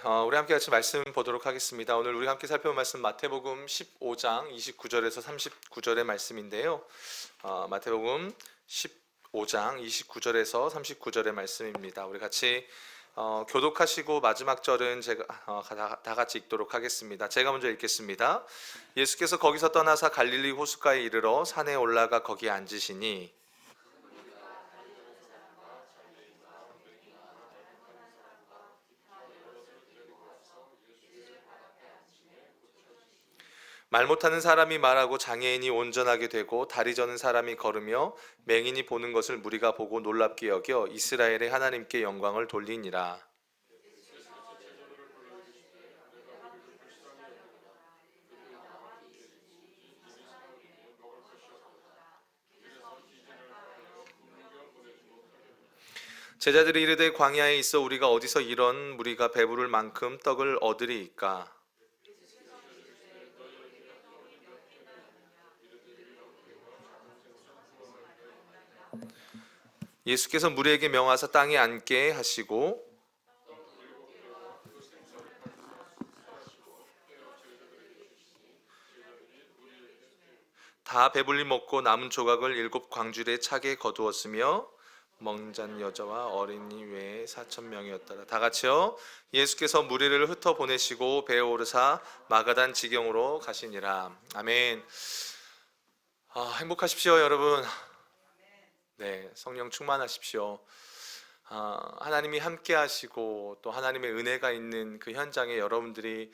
우리 함께 같이 말씀 보도록 하겠습니다. 오늘 우리 함께 살펴볼 말씀 마태복음 15장 29절에서 39절의 말씀인데요. 마태복음 15장 29절에서 39절의 말씀입니다. 우리 같이 교독하시고 마지막 절은 제가 다 같이 읽도록 하겠습니다. 제가 먼저 읽겠습니다. 예수께서 거기서 떠나사 갈릴리 호숫가에 이르러 산에 올라가 거기에 앉으시니 말 못하는 사람이 말하고 장애인이 온전하게 되고 다리 저는 사람이 걸으며 맹인이 보는 것을 무리가 보고 놀랍게 여겨 이스라엘의 하나님께 영광을 돌리니라. 제자들이 이르되 광야에 있어 우리가 어디서 이런 무리가 배부를 만큼 떡을 얻으리이까. 예수께서 무리에게 명하사 땅에 앉게 하시고 다 배불리 먹고 남은 조각을 7 광줄에 차게 거두었으며 멍잔 여자와 어린이 외에 4,000명이었더라. 다 같이요. 예수께서 무리를 흩어 보내시고 배에 오르사 마가단 지경으로 가시니라. 아멘. 행복하십시오, 여러분. 네, 성령 충만하십시오. 하나님이 함께 하시고 또 하나님의 은혜가 있는 그 현장에 여러분들이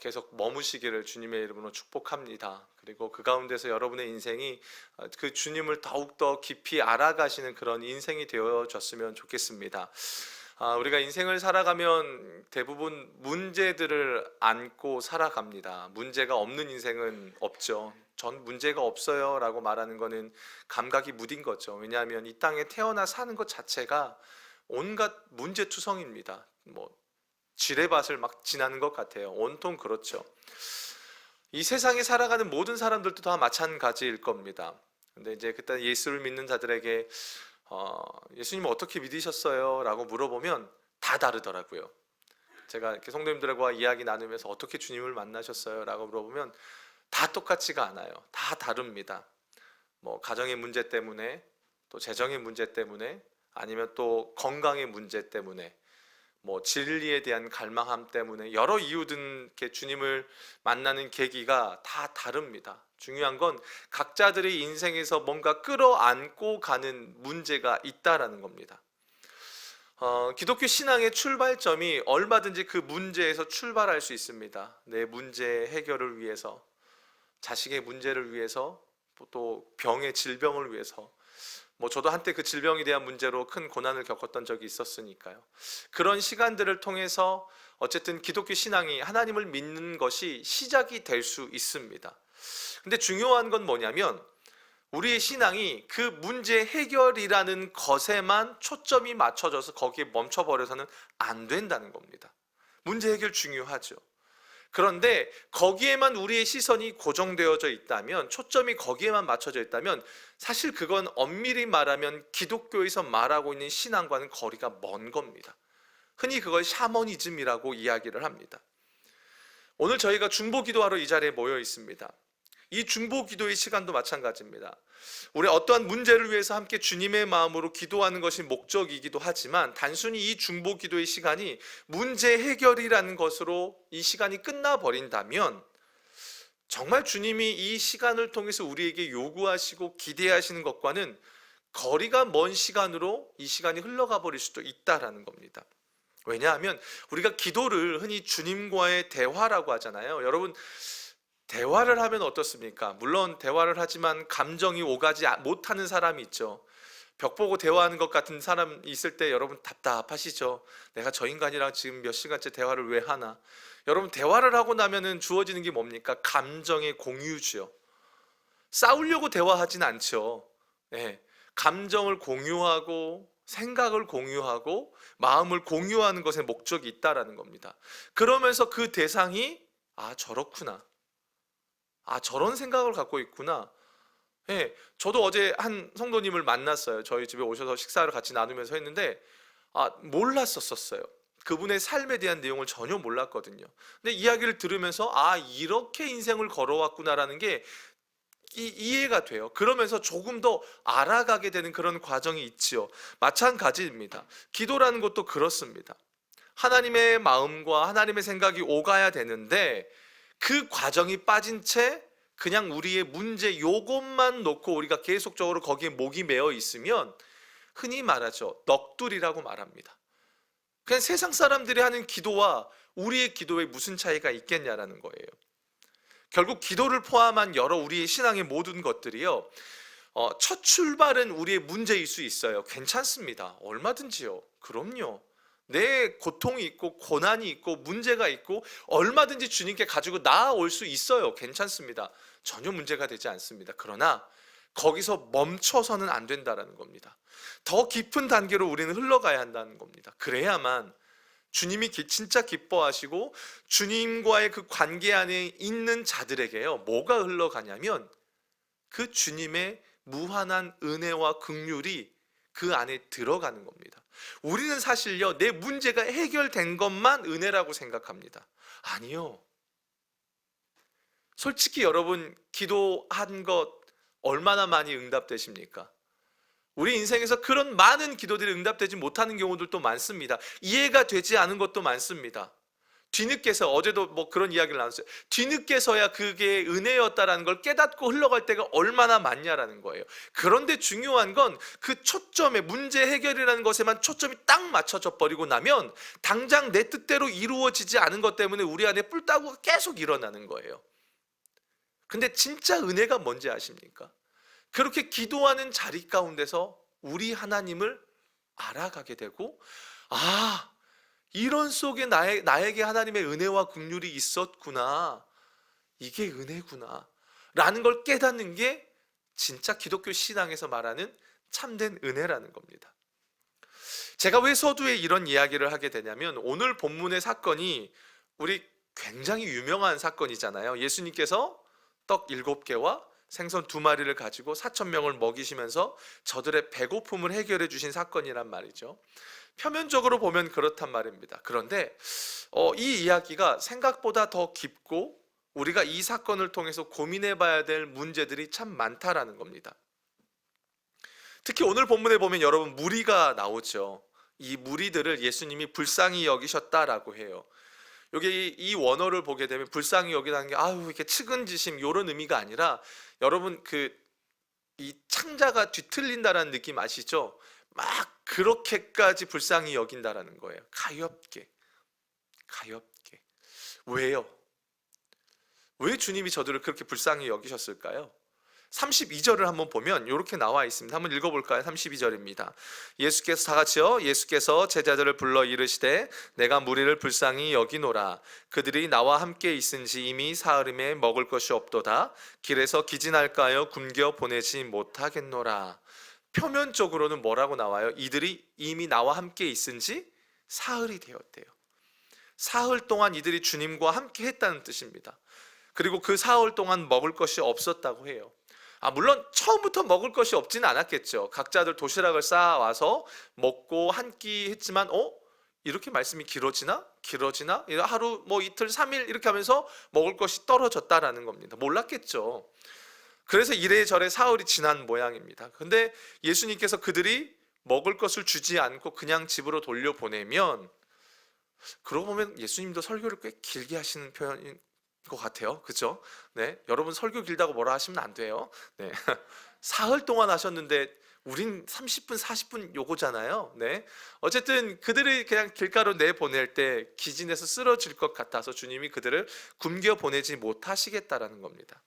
계속 머무시기를 주님의 이름으로 축복합니다. 그리고 그 가운데서 여러분의 인생이 그 주님을 더욱더 깊이 알아가시는 그런 인생이 되어졌으면 좋겠습니다. 우리가 인생을 살아가면 대부분 문제들을 안고 살아갑니다. 문제가 없는 인생은 없죠. 전 문제가 없어요 라고 말하는 거는 감각이 무딘 거죠. 왜냐하면 이 땅에 태어나 사는 것 자체가 온갖 문제투성입니다. 지뢰밭을 막 지나는 것 같아요. 온통 그렇죠. 이 세상에 살아가는 모든 사람들도 다 마찬가지일 겁니다. 근데 이제 그때 예수를 믿는 자들에게 예수님 어떻게 믿으셨어요? 라고 물어보면 다 다르더라고요. 제가 이렇게 성도님들과 이야기 나누면서 어떻게 주님을 만나셨어요? 라고 물어보면 다 똑같지가 않아요. 다 다릅니다. 가정의 문제 때문에, 또 재정의 문제 때문에, 아니면 또 건강의 문제 때문에, 진리에 대한 갈망함 때문에 여러 이유든 이렇게 주님을 만나는 계기가 다 다릅니다. 중요한 건 각자들의 인생에서 뭔가 끌어안고 가는 문제가 있다라는 겁니다. 기독교 신앙의 출발점이 얼마든지 그 문제에서 출발할 수 있습니다. 내 문제 해결을 위해서, 자식의 문제를 위해서, 또 병의 질병을 위해서. 저도 한때 그 질병에 대한 문제로 큰 고난을 겪었던 적이 있었으니까요. 그런 시간들을 통해서 어쨌든 기독교 신앙이 하나님을 믿는 것이 시작이 될 수 있습니다. 근데 중요한 건 뭐냐면 우리의 신앙이 그 문제 해결이라는 것에만 초점이 맞춰져서 거기에 멈춰버려서는 안 된다는 겁니다. 문제 해결 중요하죠. 그런데 거기에만 우리의 시선이 고정되어져 있다면, 초점이 거기에만 맞춰져 있다면 사실 그건 엄밀히 말하면 기독교에서 말하고 있는 신앙과는 거리가 먼 겁니다. 흔히 그걸 샤머니즘이라고 이야기를 합니다. 오늘 저희가 중보기도하러 이 자리에 모여 있습니다. 이 중보기도의 시간도 마찬가지입니다. 우리 어떠한 문제를 위해서 함께 주님의 마음으로 기도하는 것이 목적이기도 하지만 단순히 이 중보기도의 시간이 문제 해결이라는 것으로 이 시간이 끝나버린다면 정말 주님이 이 시간을 통해서 우리에게 요구하시고 기대하시는 것과는 거리가 먼 시간으로 이 시간이 흘러가 버릴 수도 있다라는 겁니다. 왜냐하면 우리가 기도를 흔히 주님과의 대화라고 하잖아요. 여러분, 대화를 하면 어떻습니까? 물론 대화를 하지만 감정이 오가지 못하는 사람이 있죠. 벽 보고 대화하는 것 같은 사람이 있을 때 여러분 답답하시죠? 내가 저 인간이랑 지금 몇 시간째 대화를 왜 하나? 여러분, 대화를 하고 나면은 주어지는 게 뭡니까? 감정의 공유죠. 싸우려고 대화하진 않죠. 네. 감정을 공유하고 생각을 공유하고 마음을 공유하는 것에 목적이 있다라는 겁니다. 그러면서 그 대상이 저렇구나, 저런 생각을 갖고 있구나. 저도 어제 한 성도님을 만났어요. 저희 집에 오셔서 식사를 같이 나누면서 했는데 몰랐었어요. 그분의 삶에 대한 내용을 전혀 몰랐거든요. 근데 이야기를 들으면서 아, 이렇게 인생을 걸어왔구나라는 게 이해가 돼요. 그러면서 조금 더 알아가게 되는 그런 과정이 있지요. 마찬가지입니다. 기도라는 것도 그렇습니다. 하나님의 마음과 하나님의 생각이 오가야 되는데 그 과정이 빠진 채 그냥 우리의 문제 요것만 놓고 우리가 계속적으로 거기에 목이 메어 있으면 흔히 말하죠. 넋두리라고 말합니다. 그냥 세상 사람들이 하는 기도와 우리의 기도에 무슨 차이가 있겠냐라는 거예요. 결국 기도를 포함한 여러 우리의 신앙의 모든 것들이요, 첫 출발은 우리의 문제일 수 있어요. 괜찮습니다. 얼마든지요. 그럼요. 내 고통이 있고 고난이 있고 문제가 있고 얼마든지 주님께 가지고 나아올 수 있어요. 괜찮습니다. 전혀 문제가 되지 않습니다. 그러나 거기서 멈춰서는 안 된다라는 겁니다. 더 깊은 단계로 우리는 흘러가야 한다는 겁니다. 그래야만 주님이 진짜 기뻐하시고 주님과의 그 관계 안에 있는 자들에게요, 뭐가 흘러가냐면 그 주님의 무한한 은혜와 긍휼이 그 안에 들어가는 겁니다. 우리는 사실요, 내 문제가 해결된 것만 은혜라고 생각합니다. 아니요. 솔직히 여러분, 기도한 것 얼마나 많이 응답되십니까? 우리 인생에서 그런 많은 기도들이 응답되지 못하는 경우들도 많습니다. 이해가 되지 않은 것도 많습니다. 뒤늦게서, 어제도 뭐 그런 이야기를 나눴어요. 뒤늦게서야 그게 은혜였다라는 걸 깨닫고 흘러갈 때가 얼마나 많냐라는 거예요. 그런데 중요한 건 그 초점에, 문제 해결이라는 것에만 초점이 딱 맞춰져 버리고 나면 당장 내 뜻대로 이루어지지 않은 것 때문에 우리 안에 뿔따구가 계속 일어나는 거예요. 근데 진짜 은혜가 뭔지 아십니까? 그렇게 기도하는 자리 가운데서 우리 하나님을 알아가게 되고, 아, 이런 속에 나에게 하나님의 은혜와 긍휼이 있었구나, 이게 은혜구나 라는 걸 깨닫는 게 진짜 기독교 신앙에서 말하는 참된 은혜라는 겁니다. 제가 왜 서두에 이런 이야기를 하게 되냐면, 오늘 본문의 사건이 우리 굉장히 유명한 사건이잖아요. 예수님께서 떡 7개와 생선 2마리를 가지고 4,000명을 먹이시면서 저들의 배고픔을 해결해 주신 사건이란 말이죠. 표면적으로 보면 그렇단 말입니다. 그런데 이 이야기가 생각보다 더 깊고 우리가 이 사건을 통해서 고민해 봐야 될 문제들이 참 많다라는 겁니다. 특히 오늘 본문에 보면 여러분, 무리가 나오죠. 이 무리들을 예수님이 불쌍히 여기셨다라고 해요. 여기 이 원어를 보게 되면 불쌍히 여기다는 게 아유 이렇게 측은지심 이런 의미가 아니라, 여러분 이 창자가 뒤틀린다라는 느낌 아시죠? 막 그렇게까지 불쌍히 여긴다라는 거예요. 가엾게. 왜요? 왜 주님이 저들을 그렇게 불쌍히 여기셨을까요? 32절을 한번 보면 이렇게 나와 있습니다. 한번 읽어볼까요? 32절입니다. 예수께서 다 같이요. 예수께서 제자들을 불러 이르시되 내가 무리를 불쌍히 여기노라. 그들이 나와 함께 있은지 이미 사흘임에 먹을 것이 없도다. 길에서 기진할까요? 굶겨 보내지 못하겠노라. 표면적으로는 뭐라고 나와요? 이들이 이미 나와 함께 있은지 사흘이 되었대요. 사흘 동안 이들이 주님과 함께 했다는 뜻입니다. 그리고 그 사흘 동안 먹을 것이 없었다고 해요. 물론 처음부터 먹을 것이 없지는 않았겠죠. 각자들 도시락을 쌓아와서 먹고 한 끼 했지만 이렇게 말씀이 길어지나? 하루 이틀 3일 이렇게 하면서 먹을 것이 떨어졌다라는 겁니다. 몰랐겠죠. 그래서 이래저래 사흘이 지난 모양입니다. 근데 예수님께서 그들이 먹을 것을 주지 않고 그냥 집으로 돌려보내면, 그러고 보면 예수님도 설교를 꽤 길게 하시는 표현인 것 같아요. 그죠? 네, 여러분 설교 길다고 뭐라 하시면 안 돼요. 네, 사흘 동안 하셨는데 우린 30분 40분 요거잖아요. 네, 어쨌든 그들을 그냥 길가로 내보낼 때 기진해서 쓰러질 것 같아서 주님이 그들을 굶겨 보내지 못하시겠다라는 겁니다.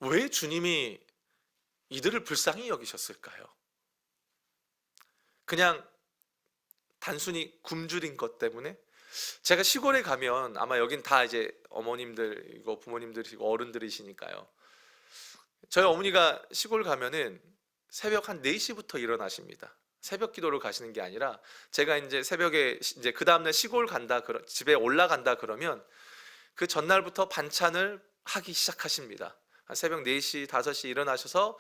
왜 주님이 이들을 불쌍히 여기셨을까요? 그냥 단순히 굶주린 것 때문에? 제가 시골에 가면, 아마 여긴 다 이제 어머님들이고 부모님들이시고 어른들이시니까요, 저희 어머니가 시골 가면은 새벽 한 4시부터 일어나십니다. 새벽 기도를 가시는 게 아니라, 제가 이제 새벽에 이제 그 다음날 시골 간다, 집에 올라간다 그러면 그 전날부터 반찬을 하기 시작하십니다. 새벽 4시, 5시 일어나셔서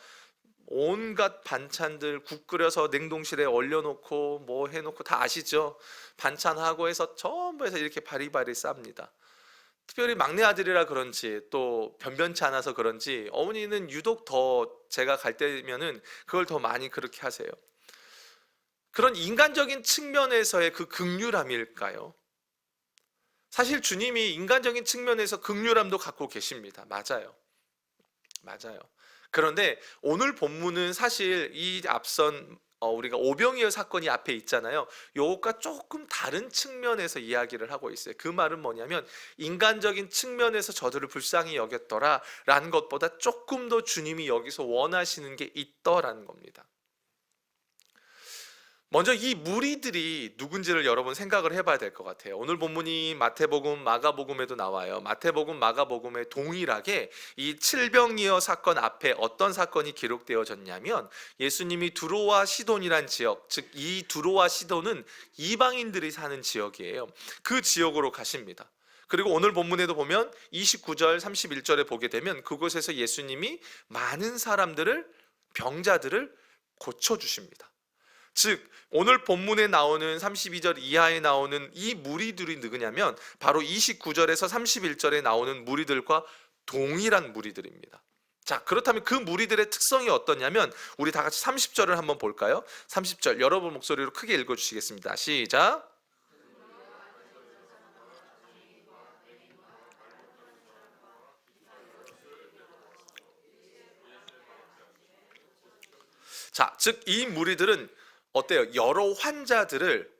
온갖 반찬들 국 끓여서 냉동실에 얼려놓고 뭐 해놓고 다 아시죠? 반찬하고 해서 전부 해서 이렇게 바리바리 쌉니다. 특별히 막내 아들이라 그런지 또 변변치 않아서 그런지 어머니는 유독 더 제가 갈 때면은 그걸 더 많이 그렇게 하세요. 그런 인간적인 측면에서의 그 긍휼함일까요? 사실 주님이 인간적인 측면에서 긍휼함도 갖고 계십니다. 맞아요. 맞아요. 그런데 오늘 본문은 사실 이 앞선 우리가 오병이어 사건이 앞에 있잖아요. 요것과 조금 다른 측면에서 이야기를 하고 있어요. 그 말은 뭐냐면 인간적인 측면에서 저들을 불쌍히 여겼더라 라는 것보다 조금 더 주님이 여기서 원하시는 게 있더라는 겁니다. 먼저 이 무리들이 누군지를 여러분 생각을 해봐야 될 것 같아요. 오늘 본문이 마태복음, 마가복음에도 나와요. 마태복음, 마가복음에 동일하게 이 칠병이어 사건 앞에 어떤 사건이 기록되어졌냐면 예수님이 두로와 시돈이란 지역, 즉 이 두로와 시돈은 이방인들이 사는 지역이에요. 그 지역으로 가십니다. 그리고 오늘 본문에도 보면 29절, 31절에 보게 되면 그곳에서 예수님이 많은 사람들을, 병자들을 고쳐주십니다. 즉 오늘 본문에 나오는 32절 이하에 나오는 이 무리들이 누구냐면 바로 29절에서 31절에 나오는 무리들과 동일한 무리들입니다. 자, 그렇다면 그 무리들의 특성이 어떠냐면 우리 다 같이 30절을 한번 볼까요? 30절 여러분 목소리로 크게 읽어주시겠습니다. 시작. 자, 즉 이 무리들은 어때요? 여러 환자들을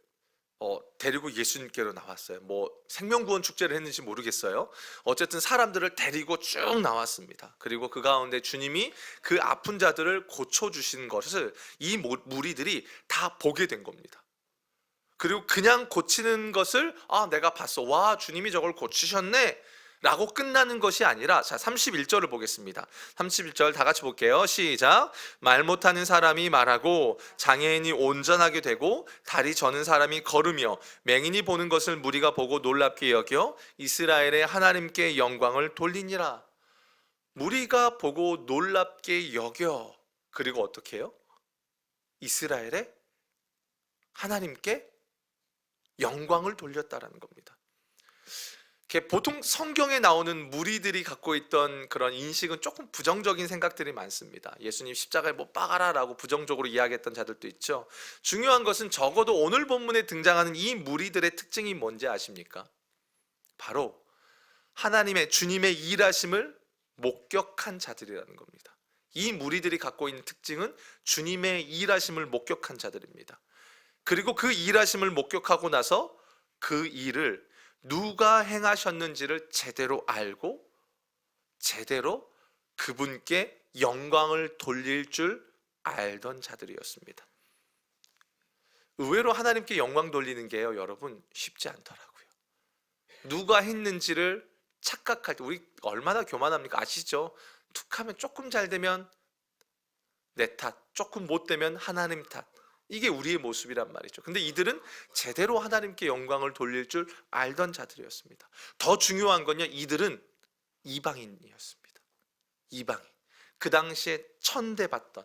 데리고 예수님께로 나왔어요. 뭐 생명구원 축제를 했는지 모르겠어요. 어쨌든 사람들을 데리고 쭉 나왔습니다. 그리고 그 가운데 주님이 그 아픈 자들을 고쳐주신 것을 이 무리들이 다 보게 된 겁니다. 그리고 그냥 고치는 것을 내가 봤어. 와, 주님이 저걸 고치셨네 라고 끝나는 것이 아니라, 자 31절을 보겠습니다. 31절 다 같이 볼게요. 시작. 말 못하는 사람이 말하고 장애인이 온전하게 되고 다리 저는 사람이 걸으며 맹인이 보는 것을 무리가 보고 놀랍게 여겨 이스라엘의 하나님께 영광을 돌리니라. 무리가 보고 놀랍게 여겨, 그리고 어떻게 해요? 이스라엘의 하나님께 영광을 돌렸다라는 겁니다. 보통 성경에 나오는 무리들이 갖고 있던 그런 인식은 조금 부정적인 생각들이 많습니다. 예수님 십자가에 못 박아라라고 부정적으로 이야기했던 자들도 있죠. 중요한 것은 적어도 오늘 본문에 등장하는 이 무리들의 특징이 뭔지 아십니까? 바로 하나님의, 주님의 일하심을 목격한 자들이라는 겁니다. 이 무리들이 갖고 있는 특징은 주님의 일하심을 목격한 자들입니다. 그리고 그 일하심을 목격하고 나서 그 일을 누가 행하셨는지를 제대로 알고 제대로 그분께 영광을 돌릴 줄 알던 자들이었습니다. 의외로 하나님께 영광 돌리는 게요, 여러분, 쉽지 않더라고요. 누가 했는지를 착각할 때, 우리 얼마나 교만합니까? 아시죠? 툭하면 조금 잘 되면 내 탓, 조금 못 되면 하나님 탓. 이게 우리의 모습이란 말이죠. 근데 이들은 제대로 하나님께 영광을 돌릴 줄 알던 자들이었습니다. 더 중요한 건요, 이들은 이방인이었습니다. 이방인. 그 당시에 천대받던,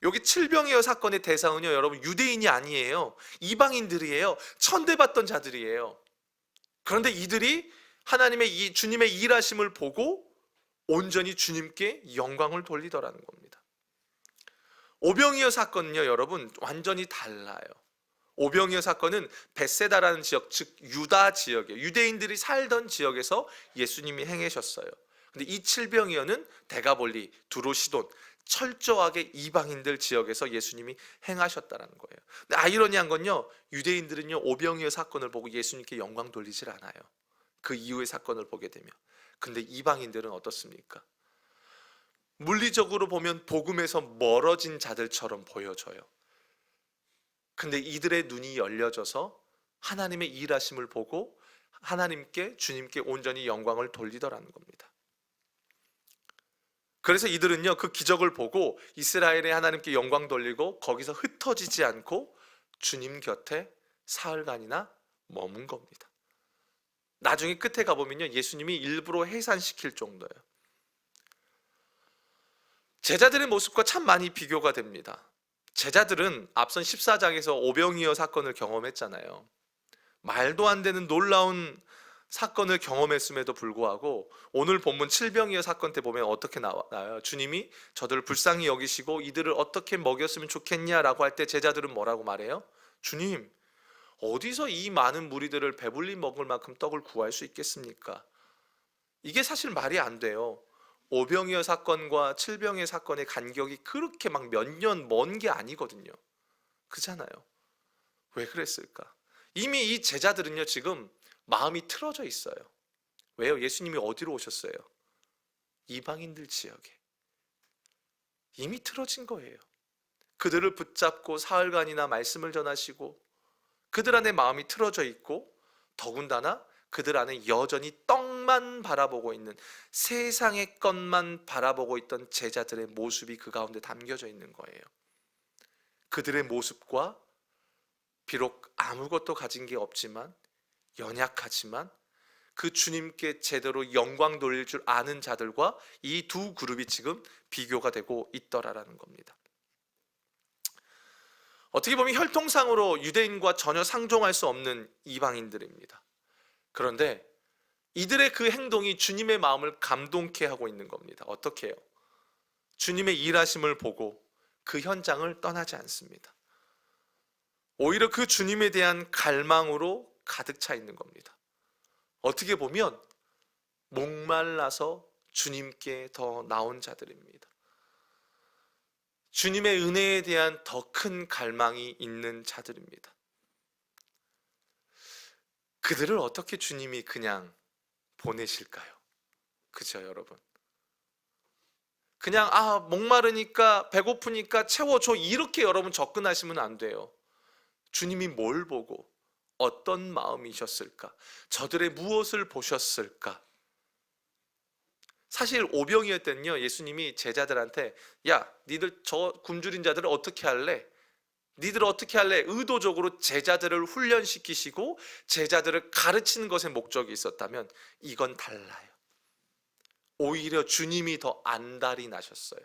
여기 칠병이어 사건의 대상은요, 여러분, 유대인이 아니에요. 이방인들이에요. 천대받던 자들이에요. 그런데 이들이 하나님의 이 주님의 일하심을 보고 온전히 주님께 영광을 돌리더라는 겁니다. 오병이어 사건은요, 여러분, 완전히 달라요. 오병이어 사건은 벳세다라는 지역, 즉 유다 지역에, 유대인들이 살던 지역에서 예수님이 행하셨어요. 근데 이 칠병이어는 데가볼리, 두로시돈, 철저하게 이방인들 지역에서 예수님이 행하셨다는 거예요. 근데 아이러니한 건요, 유대인들은요 오병이어 사건을 보고 예수님께 영광 돌리질 않아요. 그 이후의 사건을 보게 되면. 근데 이방인들은 어떻습니까? 물리적으로 보면 복음에서 멀어진 자들처럼 보여져요. 근데 이들의 눈이 열려져서 하나님의 일하심을 보고 하나님께, 주님께 온전히 영광을 돌리더라는 겁니다. 그래서 이들은요, 그 기적을 보고 이스라엘의 하나님께 영광 돌리고 거기서 흩어지지 않고 주님 곁에 사흘간이나 머문 겁니다. 나중에 끝에 가보면요, 예수님이 일부러 해산시킬 정도예요. 제자들의 모습과 참 많이 비교가 됩니다. 제자들은 앞선 14장에서 오병이어 사건을 경험했잖아요. 말도 안 되는 놀라운 사건을 경험했음에도 불구하고 오늘 본문 칠병이어 사건 때 보면 어떻게 나와요? 주님이 저들을 불쌍히 여기시고 이들을 어떻게 먹였으면 좋겠냐라고 할 때 제자들은 뭐라고 말해요? 주님, 어디서 이 많은 무리들을 배불리 먹을 만큼 떡을 구할 수 있겠습니까? 이게 사실 말이 안 돼요. 오병이어 사건과 칠병이어 사건의 간격이 그렇게 막 몇 년 먼 게 아니거든요. 그잖아요. 왜 그랬을까? 이미 이 제자들은요, 지금 마음이 틀어져 있어요. 왜요? 예수님이 어디로 오셨어요? 이방인들 지역에. 이미 틀어진 거예요. 그들을 붙잡고 사흘간이나 말씀을 전하시고 그들 안에 마음이 틀어져 있고 더군다나 그들 안에 여전히 떡만 바라보고 있는, 세상의 것만 바라보고 있던 제자들의 모습이 그 가운데 담겨져 있는 거예요. 그들의 모습과 비록 아무것도 가진 게 없지만, 연약하지만 그 주님께 제대로 영광 돌릴 줄 아는 자들과 이 두 그룹이 지금 비교가 되고 있더라라는 겁니다. 어떻게 보면 혈통상으로 유대인과 전혀 상종할 수 없는 이방인들입니다. 그런데 이들의 그 행동이 주님의 마음을 감동케 하고 있는 겁니다. 어떻게 해요? 주님의 일하심을 보고 그 현장을 떠나지 않습니다. 오히려 그 주님에 대한 갈망으로 가득 차 있는 겁니다. 어떻게 보면 목말라서 주님께 더 나온 자들입니다. 주님의 은혜에 대한 더 큰 갈망이 있는 자들입니다. 그들을 어떻게 주님이 그냥 보내실까요? 그죠, 여러분? 그냥 목마르니까 배고프니까 채워줘, 이렇게 여러분 접근하시면 안 돼요. 주님이 뭘 보고 어떤 마음이셨을까? 저들의 무엇을 보셨을까? 사실 오병이어 때는요, 예수님이 제자들한테 야, 니들 저 굶주린 자들을 어떻게 할래? 니들 어떻게 할래? 의도적으로 제자들을 훈련시키시고 제자들을 가르치는 것에 목적이 있었다면 이건 달라요. 오히려 주님이 더 안달이 나셨어요.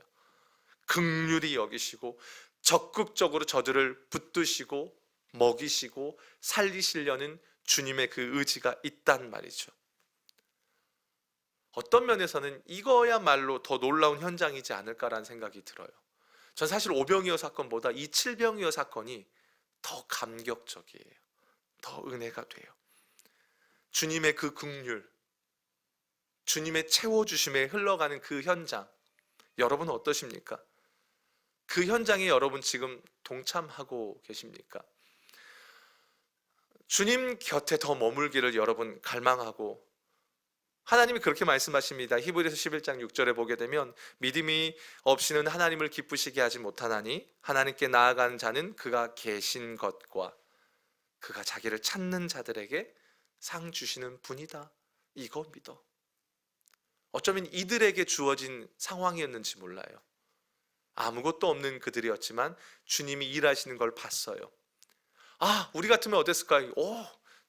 긍휼히 여기시고 적극적으로 저들을 붙드시고 먹이시고 살리시려는 주님의 그 의지가 있단 말이죠. 어떤 면에서는 이거야말로 더 놀라운 현장이지 않을까라는 생각이 들어요. 전 사실 오병이어 사건보다 이 칠병이어 사건이 더 감격적이에요. 더 은혜가 돼요. 주님의 그 긍휼, 주님의 채워주심에 흘러가는 그 현장, 여러분은 어떠십니까? 그 현장에 여러분 지금 동참하고 계십니까? 주님 곁에 더 머물기를 여러분 갈망하고, 하나님이 그렇게 말씀하십니다. 히브리서 11장 6절에 보게 되면 믿음이 없이는 하나님을 기쁘시게 하지 못하나니 하나님께 나아가는 자는 그가 계신 것과 그가 자기를 찾는 자들에게 상 주시는 분이다. 이거 믿어. 어쩌면 이들에게 주어진 상황이었는지 몰라요. 아무것도 없는 그들이었지만 주님이 일하시는 걸 봤어요. 우리 같으면 어땠을까요?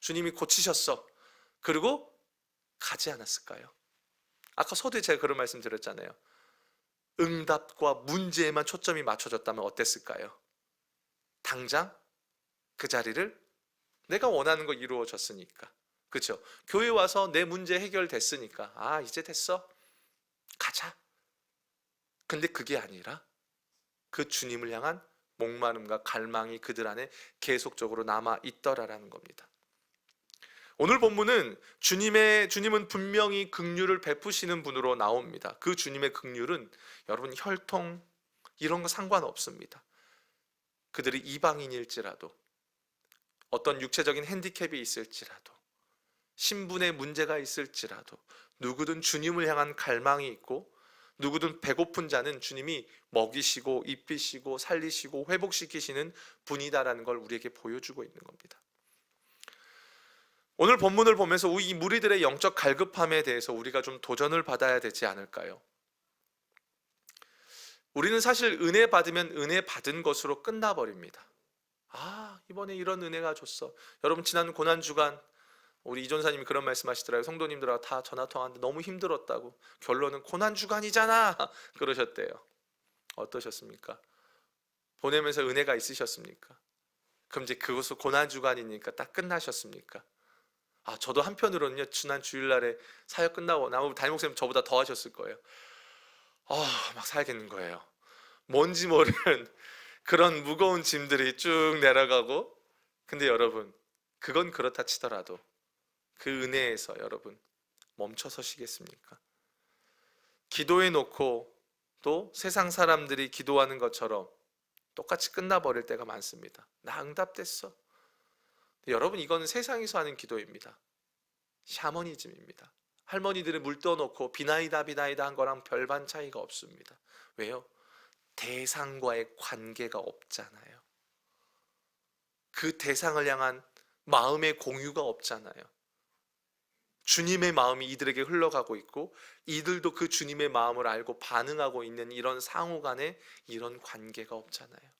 주님이 고치셨어. 그리고 가지 않았을까요? 아까 서두에 제가 그런 말씀 드렸잖아요. 응답과 문제에만 초점이 맞춰졌다면 어땠을까요? 당장 그 자리를 내가 원하는 거 이루어졌으니까, 그렇죠? 교회 와서 내 문제 해결됐으니까 이제 됐어, 가자. 근데 그게 아니라 그 주님을 향한 목마름과 갈망이 그들 안에 계속적으로 남아 있더라라는 겁니다. 오늘 본문은 주님은 분명히 긍휼을 베푸시는 분으로 나옵니다. 그 주님의 긍휼은 여러분 혈통 이런 거 상관없습니다. 그들이 이방인일지라도, 어떤 육체적인 핸디캡이 있을지라도, 신분의 문제가 있을지라도, 누구든 주님을 향한 갈망이 있고 누구든 배고픈 자는 주님이 먹이시고 입히시고 살리시고 회복시키시는 분이다라는 걸 우리에게 보여주고 있는 겁니다. 오늘 본문을 보면서 이 무리들의 영적 갈급함에 대해서 우리가 좀 도전을 받아야 되지 않을까요? 우리는 사실 은혜 받으면 은혜 받은 것으로 끝나버립니다. 이번에 이런 은혜가 줬어. 여러분 지난 고난주간 우리 이전사님이 그런 말씀하시더라고요. 성도님들하고 다 전화통화하는데 너무 힘들었다고. 결론은 고난주간이잖아 그러셨대요. 어떠셨습니까? 보내면서 은혜가 있으셨습니까? 그럼 이제 그것은 고난주간이니까 딱 끝나셨습니까? 저도 한편으로는요, 지난 주일날에 사역 끝나고 나무 담임 목사님 저보다 더 하셨을 거예요. 막 살겠는 거예요. 뭔지 모르는 그런 무거운 짐들이 쭉 내려가고. 근데 여러분, 그건 그렇다 치더라도 그 은혜에서 여러분 멈춰 서시겠습니까? 기도해 놓고 또 세상 사람들이 기도하는 것처럼 똑같이 끝나버릴 때가 많습니다. 나 응답됐어. 여러분, 이거는 세상에서 하는 기도입니다. 샤머니즘입니다. 할머니들을 물 떠놓고 비나이다 비나이다 한 거랑 별반 차이가 없습니다. 왜요? 대상과의 관계가 없잖아요. 그 대상을 향한 마음의 공유가 없잖아요. 주님의 마음이 이들에게 흘러가고 있고 이들도 그 주님의 마음을 알고 반응하고 있는 이런 상호 간의 이런 관계가 없잖아요.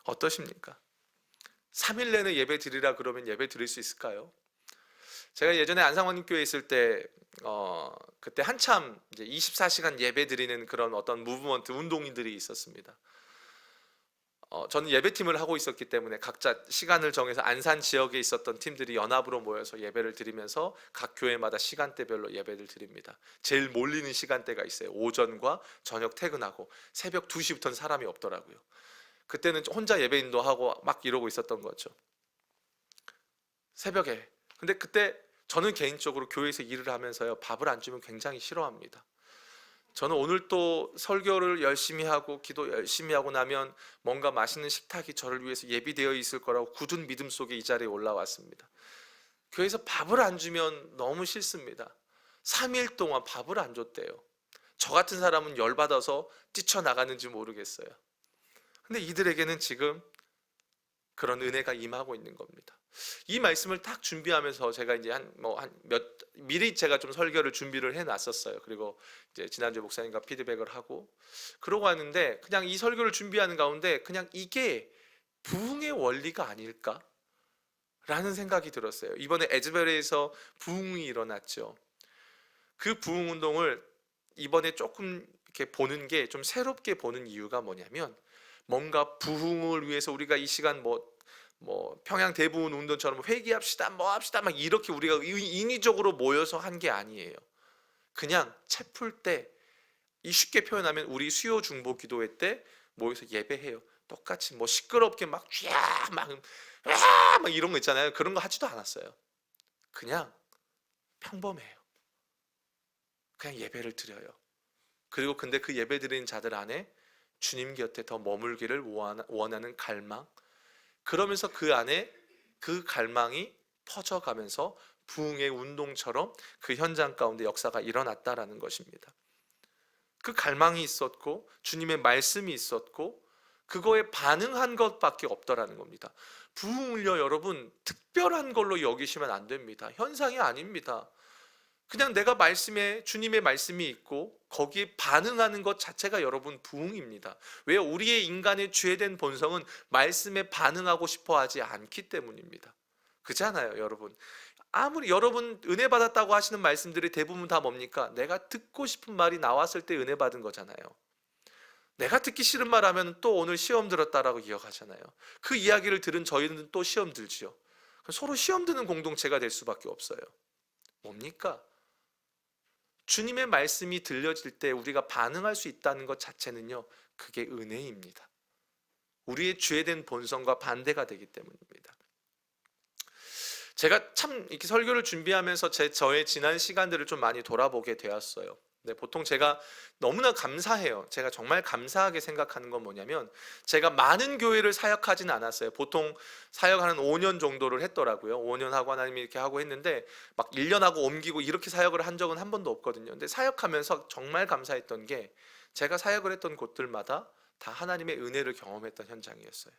어떠십니까? 3일 내내 예배 드리라 그러면 예배 드릴 수 있을까요? 제가 예전에 안상원교회에 있을 때 그때 한참 이제 24시간 예배 드리는 그런 어떤 무브먼트 운동인들이 있었습니다. 저는 예배팀을 하고 있었기 때문에 각자 시간을 정해서 안산 지역에 있었던 팀들이 연합으로 모여서 예배를 드리면서 각 교회마다 시간대별로 예배를 드립니다. 제일 몰리는 시간대가 있어요. 오전과 저녁 퇴근하고 새벽 2시부터는 사람이 없더라고요. 그때는 혼자 예배 인도하고 막 이러고 있었던 거죠. 새벽에. 근데 그때 저는 개인적으로 교회에서 일을 하면서요, 밥을 안 주면 굉장히 싫어합니다. 저는 오늘 또 설교를 열심히 하고 기도 열심히 하고 나면 뭔가 맛있는 식탁이 저를 위해서 예비되어 있을 거라고 굳은 믿음 속에 이 자리에 올라왔습니다. 교회에서 밥을 안 주면 너무 싫습니다. 3일 동안 밥을 안 줬대요. 저 같은 사람은 열받아서 뛰쳐나가는지 모르겠어요. 근데 이들에게는 지금 그런 은혜가 임하고 있는 겁니다. 이 말씀을 딱 준비하면서 제가 이제 미리 제가 좀 설교를 준비를 해 놨었어요. 그리고 이제 지난주 목사님과 피드백을 하고 그러고 왔는데, 그냥 이 설교를 준비하는 가운데 그냥 이게 부흥의 원리가 아닐까? 라는 생각이 들었어요. 이번에 에즈베리에서 부흥이 일어났죠. 그 부흥 운동을 이번에 조금 이렇게 보는 게 좀 새롭게 보는 이유가 뭐냐면, 뭔가 부흥을 위해서 우리가 이 시간 평양 대부흥 운동처럼 회개합시다 뭐 합시다 막 이렇게 우리가 인위적으로 모여서 한 게 아니에요. 그냥 채풀 때, 이 쉽게 표현하면 우리 수요 중보 기도회 때 모여서 예배해요. 똑같이 시끄럽게 막 쥐야 막 이런 거 있잖아요. 그런 거 하지도 않았어요. 그냥 평범해요. 그냥 예배를 드려요. 그리고 근데 그 예배 드리는 자들 안에 주님 곁에 더 머물기를 원하는 갈망, 그러면서 그 안에 그 갈망이 퍼져가면서 부흥의 운동처럼 그 현장 가운데 역사가 일어났다라는 것입니다. 그 갈망이 있었고 주님의 말씀이 있었고 그거에 반응한 것밖에 없더라는 겁니다. 부흥을요, 여러분 특별한 걸로 여기시면 안 됩니다. 현상이 아닙니다. 그냥 내가 주님의 말씀이 있고 거기에 반응하는 것 자체가 여러분 부흥입니다. 왜요? 우리의 인간의 죄된 본성은 말씀에 반응하고 싶어 하지 않기 때문입니다. 그렇잖아요, 여러분. 아무리 여러분 은혜 받았다고 하시는 말씀들이 대부분 다 뭡니까? 내가 듣고 싶은 말이 나왔을 때 은혜 받은 거잖아요. 내가 듣기 싫은 말 하면 또 오늘 시험 들었다라고 기억하잖아요. 그 이야기를 들은 저희는 또 시험 들지요. 서로 시험 드는 공동체가 될 수밖에 없어요. 뭡니까? 주님의 말씀이 들려질 때 우리가 반응할 수 있다는 것 자체는요, 그게 은혜입니다. 우리의 죄된 본성과 반대가 되기 때문입니다. 제가 참 이렇게 설교를 준비하면서 저의 지난 시간들을 좀 많이 돌아보게 되었어요. 네, 보통 제가 너무나 감사해요. 제가 정말 감사하게 생각하는 건 뭐냐면, 제가 많은 교회를 사역하진 않았어요. 보통 사역하는 5년 정도를 했더라고요. 5년 하고 하나님이 이렇게 하고 했는데 막 1년 하고 옮기고 이렇게 사역을 한 적은 한 번도 없거든요. 근데 사역하면서 정말 감사했던 게, 제가 사역을 했던 곳들마다 다 하나님의 은혜를 경험했던 현장이었어요.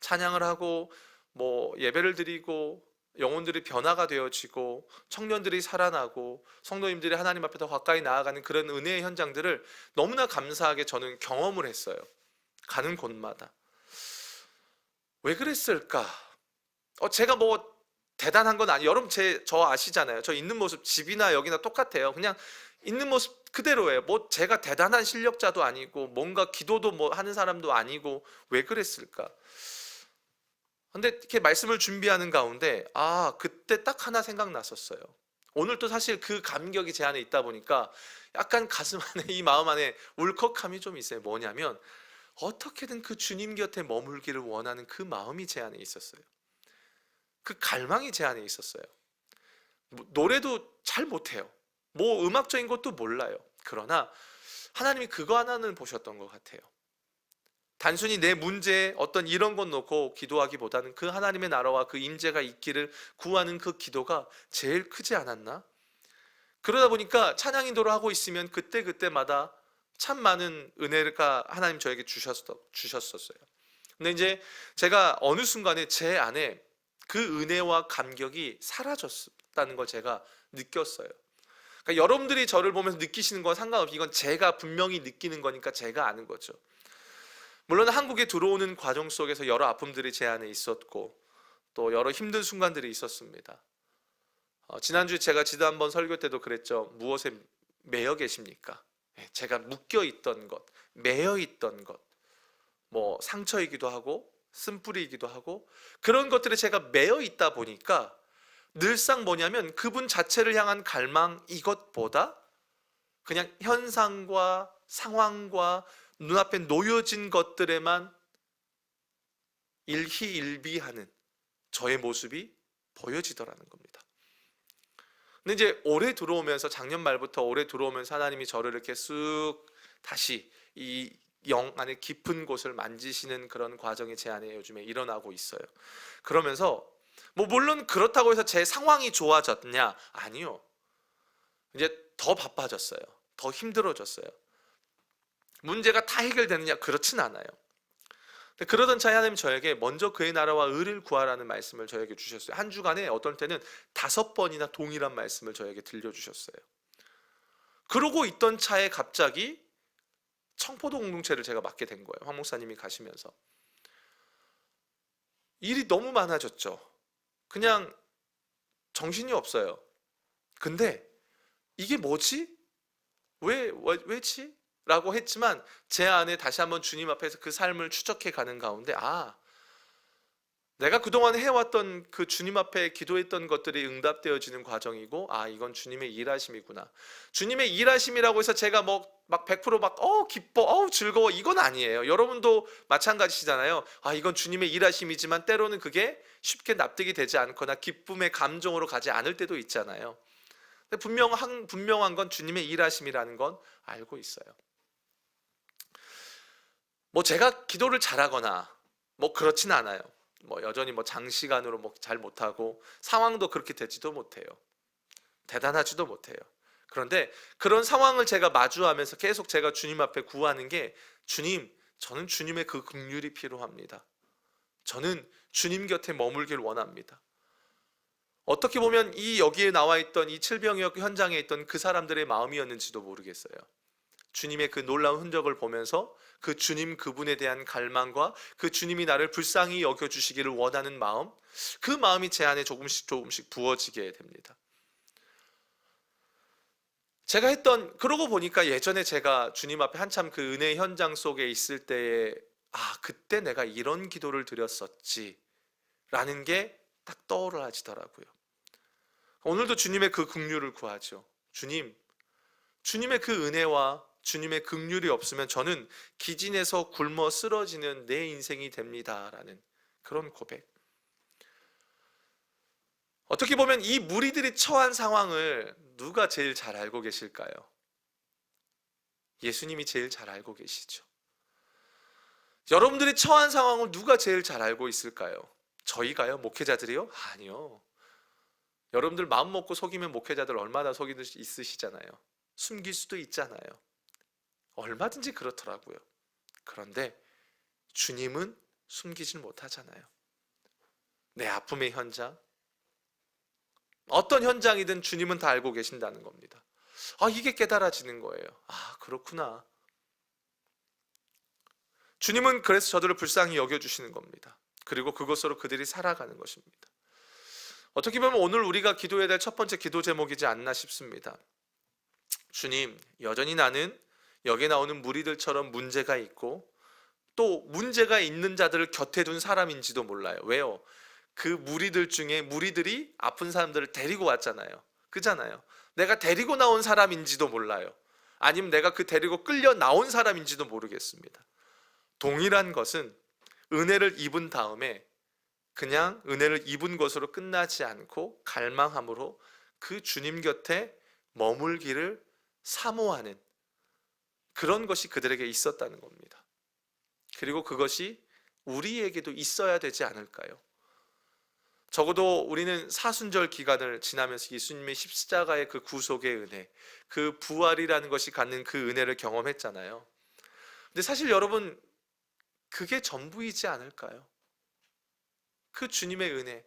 찬양을 하고 예배를 드리고 영혼들이 변화가 되어지고 청년들이 살아나고 성도님들이 하나님 앞에 더 가까이 나아가는 그런 은혜의 현장들을 너무나 감사하게 저는 경험을 했어요. 가는 곳마다. 왜 그랬을까? 제가 대단한 건 아니에요. 여러분 저 아시잖아요. 저 있는 모습 집이나 여기나 똑같아요. 그냥 있는 모습 그대로예요. 뭐 제가 대단한 실력자도 아니고 뭔가 기도도 뭐 하는 사람도 아니고 왜 그랬을까? 근데 이렇게 말씀을 준비하는 가운데 그때 딱 하나 생각났었어요. 오늘 또 사실 그 감격이 제 안에 있다 보니까 약간 가슴 안에 이 마음 안에 울컥함이 좀 있어요. 뭐냐면 어떻게든 그 주님 곁에 머물기를 원하는 그 마음이 제 안에 있었어요. 그 갈망이 제 안에 있었어요. 노래도 잘 못해요. 뭐 음악적인 것도 몰라요. 그러나 하나님이 그거 하나는 보셨던 것 같아요. 단순히 내 문제 어떤 이런 것 놓고 기도하기보다는 그 하나님의 나라와 그 임재가 있기를 구하는 그 기도가 제일 크지 않았나? 그러다 보니까 찬양 인도를 하고 있으면 그때마다 참 많은 은혜가 하나님 저에게 주셨었어요. 근데 이제 제가 어느 순간에 제 안에 그 은혜와 감격이 사라졌다는 걸 제가 느꼈어요. 그러니까 여러분들이 저를 보면서 느끼시는 건 상관없이 이건 제가 분명히 느끼는 거니까 제가 아는 거죠. 물론 한국에 들어오는 과정 속에서 여러 아픔들이 제 안에 있었고 또 여러 힘든 순간들이 있었습니다. 지난주에 제가 지난번 설교 때도 그랬죠. 무엇에 매여 계십니까? 제가 묶여 있던 것, 매여 있던 것, 뭐 상처이기도 하고 쓴뿌리이기도 하고 그런 것들에 제가 매여 있다 보니까 늘상 뭐냐면 그분 자체를 향한 갈망 이것보다 그냥 현상과 상황과 눈앞에 놓여진 것들에만 일희일비하는 저의 모습이 보여지더라는 겁니다. 근데 이제 올해 들어오면서 작년 말부터 올해 들어오면서 하나님이 저를 이렇게 쑥 다시 이 영 안에 깊은 곳을 만지시는 그런 과정이 제 안에 요즘에 일어나고 있어요. 그러면서 뭐 물론 그렇다고 해서 제 상황이 좋아졌냐? 아니요. 이제 더 바빠졌어요. 더 힘들어졌어요. 문제가 다 해결되느냐? 그렇진 않아요. 그러던 차에 하나님 저에게 먼저 그의 나라와 의를 구하라는 말씀을 저에게 주셨어요. 한 주간에 어떤 때는 5번이나 동일한 말씀을 저에게 들려주셨어요. 그러고 있던 차에 갑자기 청포도 공동체를 제가 맡게 된 거예요. 황 목사님이 가시면서. 일이 너무 많아졌죠. 그냥 정신이 없어요. 근데 이게 뭐지? 왜지? 라고 했지만 제 안에 다시 한번 주님 앞에서 그 삶을 추적해 가는 가운데 내가 그동안 해왔던 그 주님 앞에 기도했던 것들이 응답되어지는 과정이고 이건 주님의 일하심이구나. 주님의 일하심이라고 해서 제가 막 100% 기뻐 즐거워 이건 아니에요. 여러분도 마찬가지시잖아요. 이건 주님의 일하심이지만 때로는 그게 쉽게 납득이 되지 않거나 기쁨의 감정으로 가지 않을 때도 있잖아요. 근데 분명한 건 주님의 일하심이라는 건 알고 있어요. 뭐 제가 기도를 잘하거나 뭐 그렇진 않아요. 뭐 여전히 장시간으로 잘 못하고 상황도 그렇게 되지도 못해요. 대단하지도 못해요. 그런데 그런 상황을 제가 마주하면서 계속 제가 주님 앞에 구하는 게 주님, 저는 주님의 그 긍휼이 필요합니다. 저는 주님 곁에 머물길 원합니다. 어떻게 보면 여기에 나와 있던 이 칠병역 현장에 있던 그 사람들의 마음이었는지도 모르겠어요. 주님의 그 놀라운 흔적을 보면서 그 주님 그분에 대한 갈망과 그 주님이 나를 불쌍히 여겨주시기를 원하는 마음, 그 마음이 제 안에 조금씩 부어지게 됩니다. 제가 그러고 보니까 예전에 제가 주님 앞에 한참 그 은혜 현장 속에 있을 때에 그때 내가 이런 기도를 드렸었지 라는 게 딱 떠오르지더라고요. 오늘도 주님의 그 긍휼을 구하죠. 주님의 그 은혜와 주님의 긍휼이 없으면 저는 기진에서 굶어 쓰러지는 내 인생이 됩니다라는 그런 고백. 어떻게 보면 이 무리들이 처한 상황을 누가 제일 잘 알고 계실까요? 예수님이 제일 잘 알고 계시죠. 여러분들이 처한 상황을 누가 제일 잘 알고 있을까요? 저희가요? 목회자들이요? 아니요. 여러분들 마음 먹고 속이면 목회자들 얼마나 속이는 있으시잖아요. 숨길 수도 있잖아요. 얼마든지 그렇더라고요. 그런데 주님은 숨기질 못하잖아요. 내 아픔의 현장, 어떤 현장이든 주님은 다 알고 계신다는 겁니다. 이게 깨달아지는 거예요. 그렇구나. 주님은 그래서 저들을 불쌍히 여겨주시는 겁니다. 그리고 그것으로 그들이 살아가는 것입니다. 어떻게 보면 오늘 우리가 기도해야 될 첫 번째 기도 제목이지 않나 싶습니다. 주님, 여전히 나는 여기에 나오는 무리들처럼 문제가 있고 또 문제가 있는 자들을 곁에 둔 사람인지도 몰라요. 왜요? 그 무리들 중에 무리들이 아픈 사람들을 데리고 왔잖아요. 그잖아요. 내가 데리고 나온 사람인지도 몰라요. 아니면 내가 그 데리고 끌려 나온 사람인지도 모르겠습니다. 동일한 것은 은혜를 입은 다음에 그냥 은혜를 입은 것으로 끝나지 않고 갈망함으로 그 주님 곁에 머물기를 사모하는 그런 것이 그들에게 있었다는 겁니다. 그리고 그것이 우리에게도 있어야 되지 않을까요? 적어도 우리는 사순절 기간을 지나면서 예수님의 십자가의 그 구속의 은혜, 그 부활이라는 것이 갖는 그 은혜를 경험했잖아요. 근데 사실 여러분, 그게 전부이지 않을까요? 그 주님의 은혜,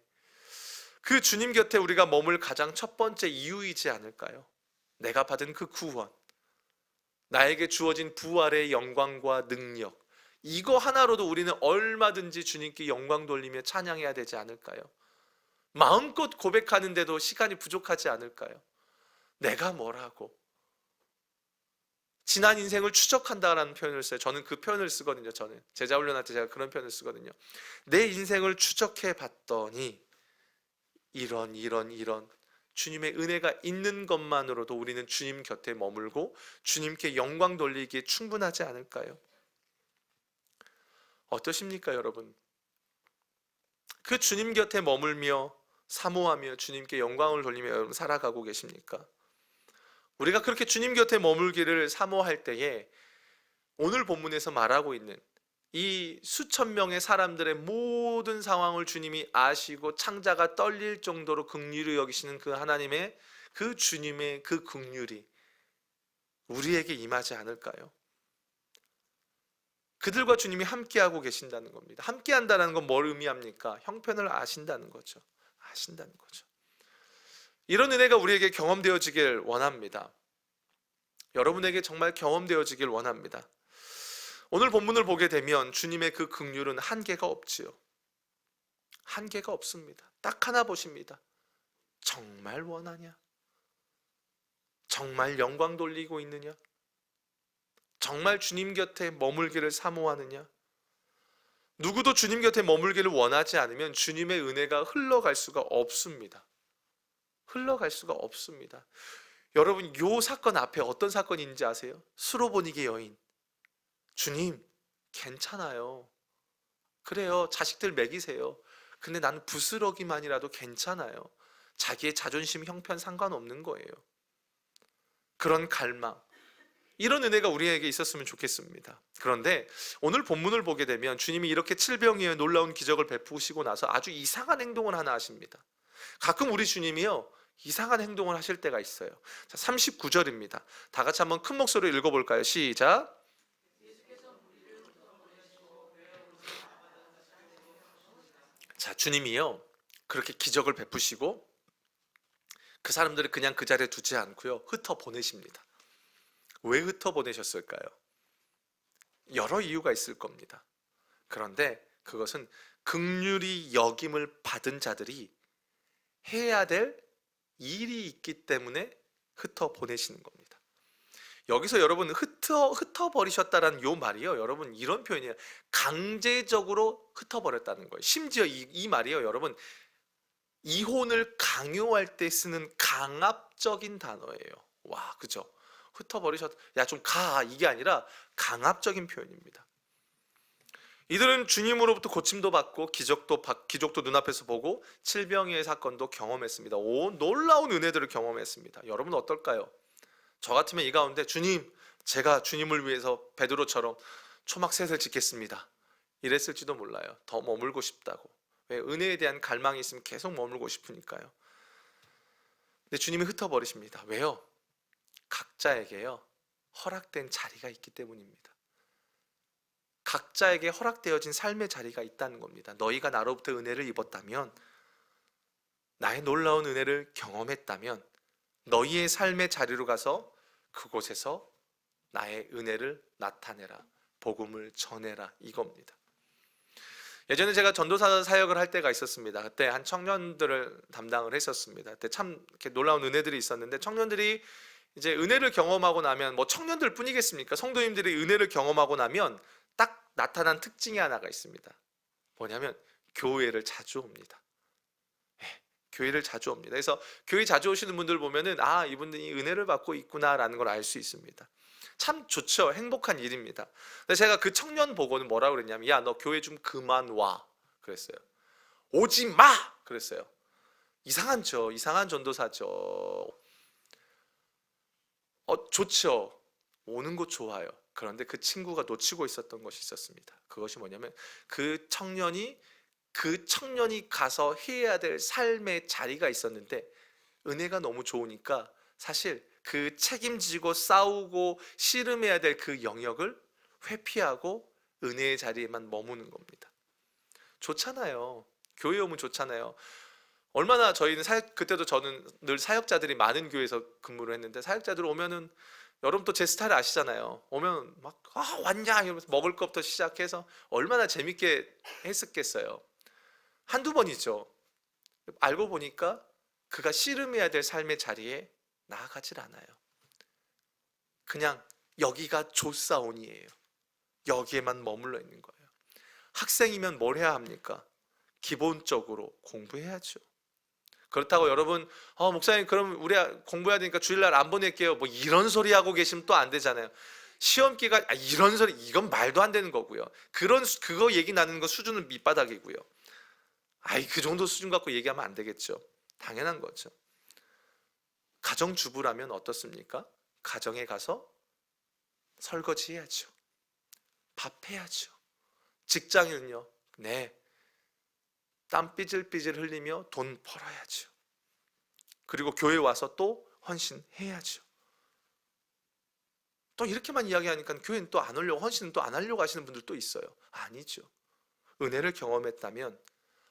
그 주님 곁에 우리가 머물 가장 첫 번째 이유이지 않을까요? 내가 받은 그 구원, 나에게 주어진 부활의 영광과 능력, 이거 하나로도 우리는 얼마든지 주님께 영광 돌리며 찬양해야 되지 않을까요? 마음껏 고백하는데도 시간이 부족하지 않을까요? 내가 뭐라고? 지난 인생을 추적한다라는 표현을 써요. 저는 그 표현을 쓰거든요. 저는 제자 훈련할 때 제가 그런 표현을 쓰거든요. 내 인생을 추적해 봤더니 이런 주님의 은혜가 있는 것만으로도 우리는 주님 곁에 머물고 주님께 영광 돌리기에 충분하지 않을까요? 어떠십니까, 여러분? 그 주님 곁에 머물며 사모하며 주님께 영광을 돌리며 여러분 살아가고 계십니까? 우리가 그렇게 주님 곁에 머물기를 사모할 때에 오늘 본문에서 말하고 있는 이 수천 명의 사람들의 모든 상황을 주님이 아시고 창자가 떨릴 정도로 긍휼히 여기시는 그 하나님의 그 주님의 그 긍휼이 우리에게 임하지 않을까요? 그들과 주님이 함께하고 계신다는 겁니다. 함께한다는 건 뭘 의미합니까? 형편을 아신다는 거죠. 아신다는 거죠. 이런 은혜가 우리에게 경험되어지길 원합니다. 여러분에게 정말 경험되어지길 원합니다. 오늘 본문을 보게 되면 주님의 그 긍휼은 한계가 없지요. 한계가 없습니다. 딱 하나 보십니다. 정말 원하냐? 정말 영광 돌리고 있느냐? 정말 주님 곁에 머물기를 사모하느냐? 누구도 주님 곁에 머물기를 원하지 않으면 주님의 은혜가 흘러갈 수가 없습니다. 흘러갈 수가 없습니다. 여러분, 요 사건 앞에 어떤 사건인지 아세요? 수로보니게 여인. 주님, 괜찮아요. 그래요. 자식들 먹이세요. 근데 나는 부스러기만이라도 괜찮아요. 자기의 자존심, 형편 상관없는 거예요. 그런 갈망, 이런 은혜가 우리에게 있었으면 좋겠습니다. 그런데 오늘 본문을 보게 되면 주님이 이렇게 칠병이의 놀라운 기적을 베푸시고 나서 아주 이상한 행동을 하나 하십니다. 가끔 우리 주님이요, 이상한 행동을 하실 때가 있어요. 자, 39절입니다. 다 같이 한번 큰 목소리로 읽어볼까요? 시작. 자, 주님이요, 그렇게 기적을 베푸시고 그 사람들을 그냥 그 자리에 두지 않고요, 흩어 보내십니다. 왜 흩어 보내셨을까요? 여러 이유가 있을 겁니다. 그런데 그것은 긍휼히 여김을 받은 자들이 해야 될 일이 있기 때문에 흩어 보내시는 겁니다. 여기서 여러분 흩어버리셨다라는 요 말이요, 여러분 이런 표현이에요. 강제적으로 흩어버렸다는 거예요. 심지어 이 말이요, 여러분 이혼을 강요할 때 쓰는 강압적인 단어예요. 와, 그죠? 흩어버리셨, 야 좀 가, 이게 아니라 강압적인 표현입니다. 이들은 주님으로부터 고침도 받고 기적도 눈앞에서 보고 칠병이의 사건도 경험했습니다. 오, 놀라운 은혜들을 경험했습니다. 여러분 어떨까요? 저 같으면 이 가운데 주님, 제가 주님을 위해서 베드로처럼 초막셋을 짓겠습니다, 이랬을지도 몰라요. 더 머물고 싶다고. 왜? 은혜에 대한 갈망이 있으면 계속 머물고 싶으니까요. 근데 주님이 흩어버리십니다. 왜요? 각자에게요, 허락된 자리가 있기 때문입니다. 각자에게 허락되어진 삶의 자리가 있다는 겁니다. 너희가 나로부터 은혜를 입었다면, 나의 놀라운 은혜를 경험했다면 너희의 삶의 자리로 가서 그곳에서 나의 은혜를 나타내라, 복음을 전해라, 이겁니다. 예전에 제가 전도사 사역을 할 때가 있었습니다. 그때 한 청년들을 담당을 했었습니다. 그때 참 이렇게 놀라운 은혜들이 있었는데 청년들이 이제 은혜를 경험하고 나면 뭐 청년들 뿐이겠습니까? 성도님들이 은혜를 경험하고 나면 딱 나타난 특징이 하나가 있습니다. 뭐냐면 교회를 자주 옵니다. 예, 교회를 자주 옵니다. 그래서 교회 자주 오시는 분들 보면은 아, 이분들이 은혜를 받고 있구나라는 걸 알 수 있습니다. 참 좋죠. 행복한 일입니다. 근데 제가 그 청년 보고는 뭐라고 그랬냐면, 야, 너 교회 좀 그만 와 그랬어요. 오지 마 그랬어요. 이상한죠. 이상한 전도사죠. 좋죠. 오는 거 좋아요. 그런데 그 친구가 놓치고 있었던 것이 있었습니다. 그것이 뭐냐면 그 청년이 가서 해야 될 삶의 자리가 있었는데 은혜가 너무 좋으니까 사실 그 책임지고 싸우고 씨름해야 될 그 영역을 회피하고 은혜의 자리에만 머무는 겁니다. 좋잖아요. 교회 오면 좋잖아요. 얼마나 저희는 그때도 저는 늘 사역자들이 많은 교회에서 근무를 했는데, 사역자들 오면은 여러분 또 제 스타일 아시잖아요. 오면 막 왔냐 이러면서 먹을 것부터 시작해서 얼마나 재밌게 했었겠어요. 한두 번이죠. 알고 보니까 그가 씨름해야 될 삶의 자리에 나아가질 않아요. 그냥 여기가 조사온이에요. 여기에만 머물러 있는 거예요. 학생이면 뭘 해야 합니까? 기본적으로 공부해야죠. 그렇다고 여러분 목사님 그럼 우리 공부해야 되니까 주일날 안 보낼게요 뭐 이런 소리 하고 계시면 또 안 되잖아요. 시험 기간 이런 소리, 이건 말도 안 되는 거고요. 그거 얘기 나누는 거 수준은 밑바닥이고요. 그 정도 수준 갖고 얘기하면 안 되겠죠. 당연한 거죠. 가정주부라면 어떻습니까? 가정에 가서 설거지 해야죠. 밥 해야죠. 직장인은요, 네, 땀 삐질삐질 흘리며 돈 벌어야죠. 그리고 교회 와서 또 헌신해야죠. 또 이렇게만 이야기하니까 교회는 또 안 오려고, 헌신은 또 안 하려고 하시는 분들도 있어요. 아니죠. 은혜를 경험했다면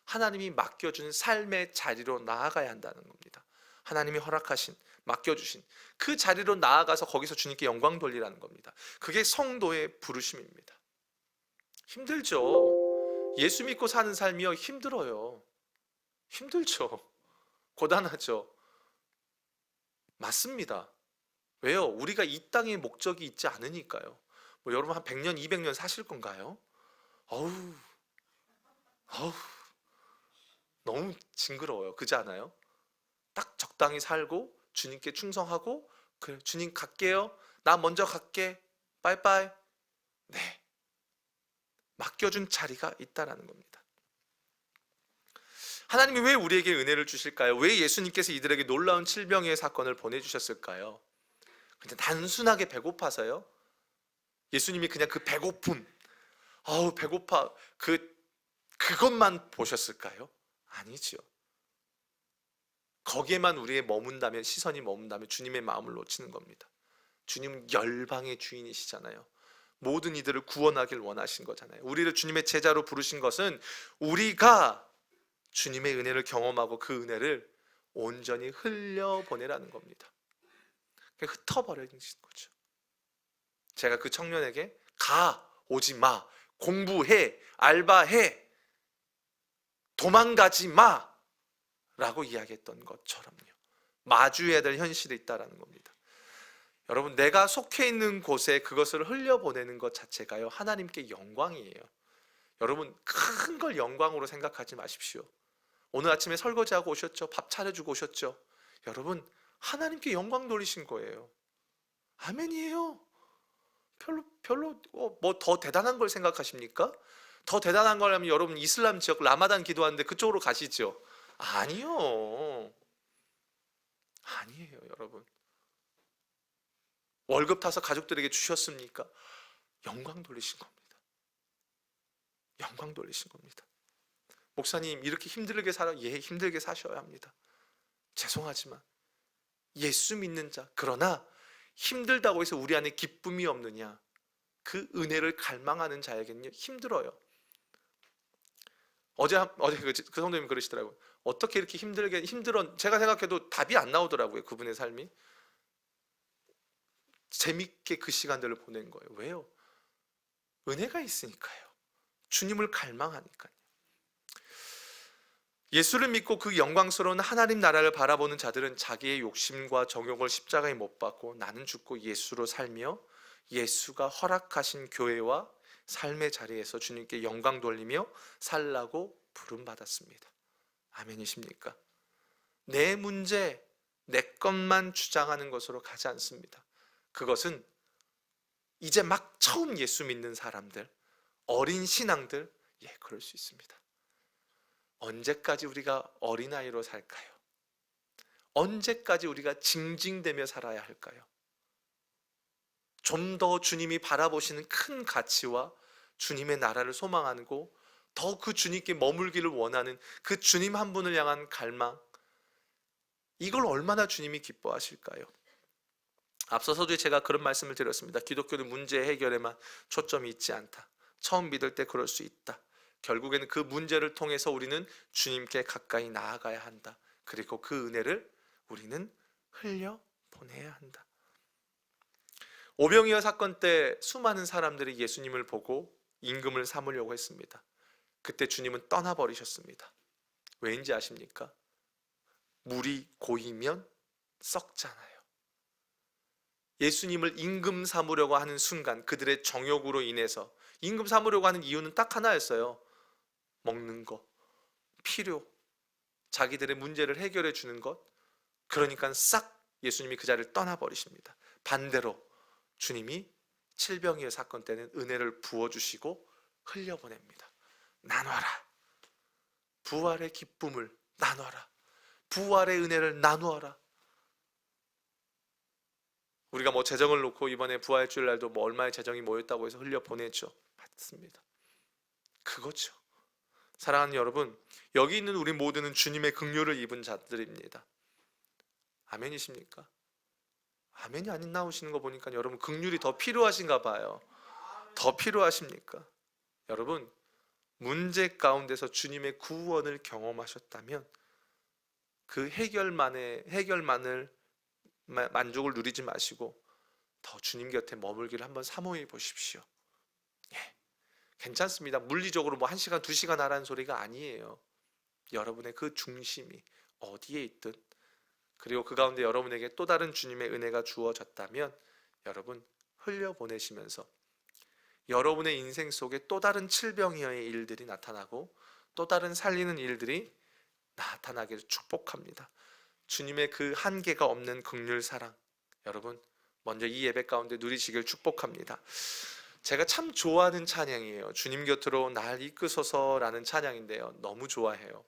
하나님이 맡겨준 삶의 자리로 나아가야 한다는 겁니다. 하나님이 허락하신, 맡겨주신 그 자리로 나아가서 거기서 주님께 영광 돌리라는 겁니다. 그게 성도의 부르심입니다. 힘들죠. 예수 믿고 사는 삶이요, 힘들어요. 힘들죠. 고단하죠. 맞습니다. 왜요? 우리가 이 땅에 목적이 있지 않으니까요. 뭐 여러분 한 100년, 200년 사실 건가요? 어우, 어우, 너무 징그러워요. 그렇지 않아요? 딱 적당히 살고 주님께 충성하고, 그래, 주님 갈게요. 나 먼저 갈게. 빠이빠이. 네, 맡겨준 자리가 있다라는 겁니다. 하나님이 왜 우리에게 은혜를 주실까요? 왜 예수님께서 이들에게 놀라운 질병의 사건을 보내주셨을까요? 근데 단순하게 배고파서요? 예수님이 그냥 그 배고픔, 배고파, 그것만 보셨을까요? 아니죠. 거기에만 우리의 머문다면, 시선이 머문다면 주님의 마음을 놓치는 겁니다. 주님은 열방의 주인이시잖아요. 모든 이들을 구원하길 원하신 거잖아요. 우리를 주님의 제자로 부르신 것은 우리가 주님의 은혜를 경험하고 그 은혜를 온전히 흘려보내라는 겁니다. 흩어버리는 거죠. 제가 그 청년에게 가, 오지 마, 공부해, 알바해, 도망가지 마 라고 이야기했던 것처럼요. 마주해야 될 현실이 있다는 겁니다. 여러분, 내가 속해 있는 곳에 그것을 흘려보내는 것 자체가요, 하나님께 영광이에요. 여러분, 큰 걸 영광으로 생각하지 마십시오. 오늘 아침에 설거지하고 오셨죠? 밥 차려주고 오셨죠? 여러분, 하나님께 영광 돌리신 거예요. 아멘이에요. 별로 뭐 더 대단한 걸 생각하십니까? 더 대단한 거라면 여러분 이슬람 지역 라마단 기도하는데 그쪽으로 가시죠. 아니요. 아니에요, 여러분. 월급 타서 가족들에게 주셨습니까? 영광 돌리신 겁니다. 영광 돌리신 겁니다. 목사님, 이렇게 힘들게 살아? 예, 힘들게 사셔야 합니다. 죄송하지만 예수 믿는 자, 그러나 힘들다고 해서 우리 안에 기쁨이 없느냐? 그 은혜를 갈망하는 자에게는요, 힘들어요. 어제 그 성도님 그러시더라고요. 어떻게 이렇게 힘들어? 제가 생각해도 답이 안 나오더라고요. 그분의 삶이. 재밌게 그 시간들을 보낸 거예요. 왜요? 은혜가 있으니까요. 주님을 갈망하니까요. 예수를 믿고 그 영광스러운 하나님 나라를 바라보는 자들은 자기의 욕심과 정욕을 십자가에 못 박고 나는 죽고 예수로 살며 예수가 허락하신 교회와 삶의 자리에서 주님께 영광 돌리며 살라고 부름받았습니다. 아멘이십니까? 내 문제, 내 것만 주장하는 것으로 가지 않습니다. 그것은 이제 막 처음 예수 믿는 사람들, 어린 신앙들, 그럴 수 있습니다. 언제까지 우리가 어린아이로 살까요? 언제까지 우리가 징징대며 살아야 할까요? 좀 더 주님이 바라보시는 큰 가치와 주님의 나라를 소망하고 더 그 주님께 머물기를 원하는 그 주님 한 분을 향한 갈망, 이걸 얼마나 주님이 기뻐하실까요? 앞서 서두에 제가 그런 말씀을 드렸습니다. 기독교는 문제 해결에만 초점이 있지 않다. 처음 믿을 때 그럴 수 있다. 결국에는 그 문제를 통해서 우리는 주님께 가까이 나아가야 한다. 그리고 그 은혜를 우리는 흘려보내야 한다. 오병이어 사건 때 수많은 사람들이 예수님을 보고 임금을 삼으려고 했습니다. 그때 주님은 떠나버리셨습니다. 왜인지 아십니까? 물이 고이면 썩잖아요. 예수님을 임금 삼으려고 하는 순간 그들의 정욕으로 인해서, 임금 삼으려고 하는 이유는 딱 하나였어요. 먹는 것, 필요, 자기들의 문제를 해결해 주는 것. 그러니까 싹 예수님이 그 자리를 떠나버리십니다. 반대로 주님이 칠병이어 사건 때는 은혜를 부어주시고 흘려보냅니다. 나눠라. 부활의 기쁨을 나눠라. 부활의 은혜를 나누어라. 우리가 재정을 놓고 이번에 부활주일 날도 얼마의 재정이 모였다고 해서 흘려보내죠. 맞습니다. 그거죠. 사랑하는 여러분, 여기 있는 우리 모두는 주님의 긍휼을 입은 자들입니다. 아멘이십니까? 아멘이 안 나오시는 거 보니까 여러분 긍휼이 더 필요하신가 봐요. 더 필요하십니까? 여러분, 문제 가운데서 주님의 구원을 경험하셨다면 그 해결만을 만족을 누리지 마시고 더 주님 곁에 머물기를 한번 사모해 보십시오. 괜찮습니다. 물리적으로 1시간, 2시간 하라는 소리가 아니에요. 여러분의 그 중심이 어디에 있든, 그리고 그 가운데 여러분에게 또 다른 주님의 은혜가 주어졌다면 여러분 흘려보내시면서 여러분의 인생 속에 또 다른 칠병이어의 일들이 나타나고 또 다른 살리는 일들이 나타나기를 축복합니다. 주님의 그 한계가 없는 긍휼 사랑, 여러분 먼저 이 예배 가운데 누리시길 축복합니다. 제가 참 좋아하는 찬양이에요. 주님 곁으로 날 이끄소서라는 찬양인데요, 너무 좋아해요.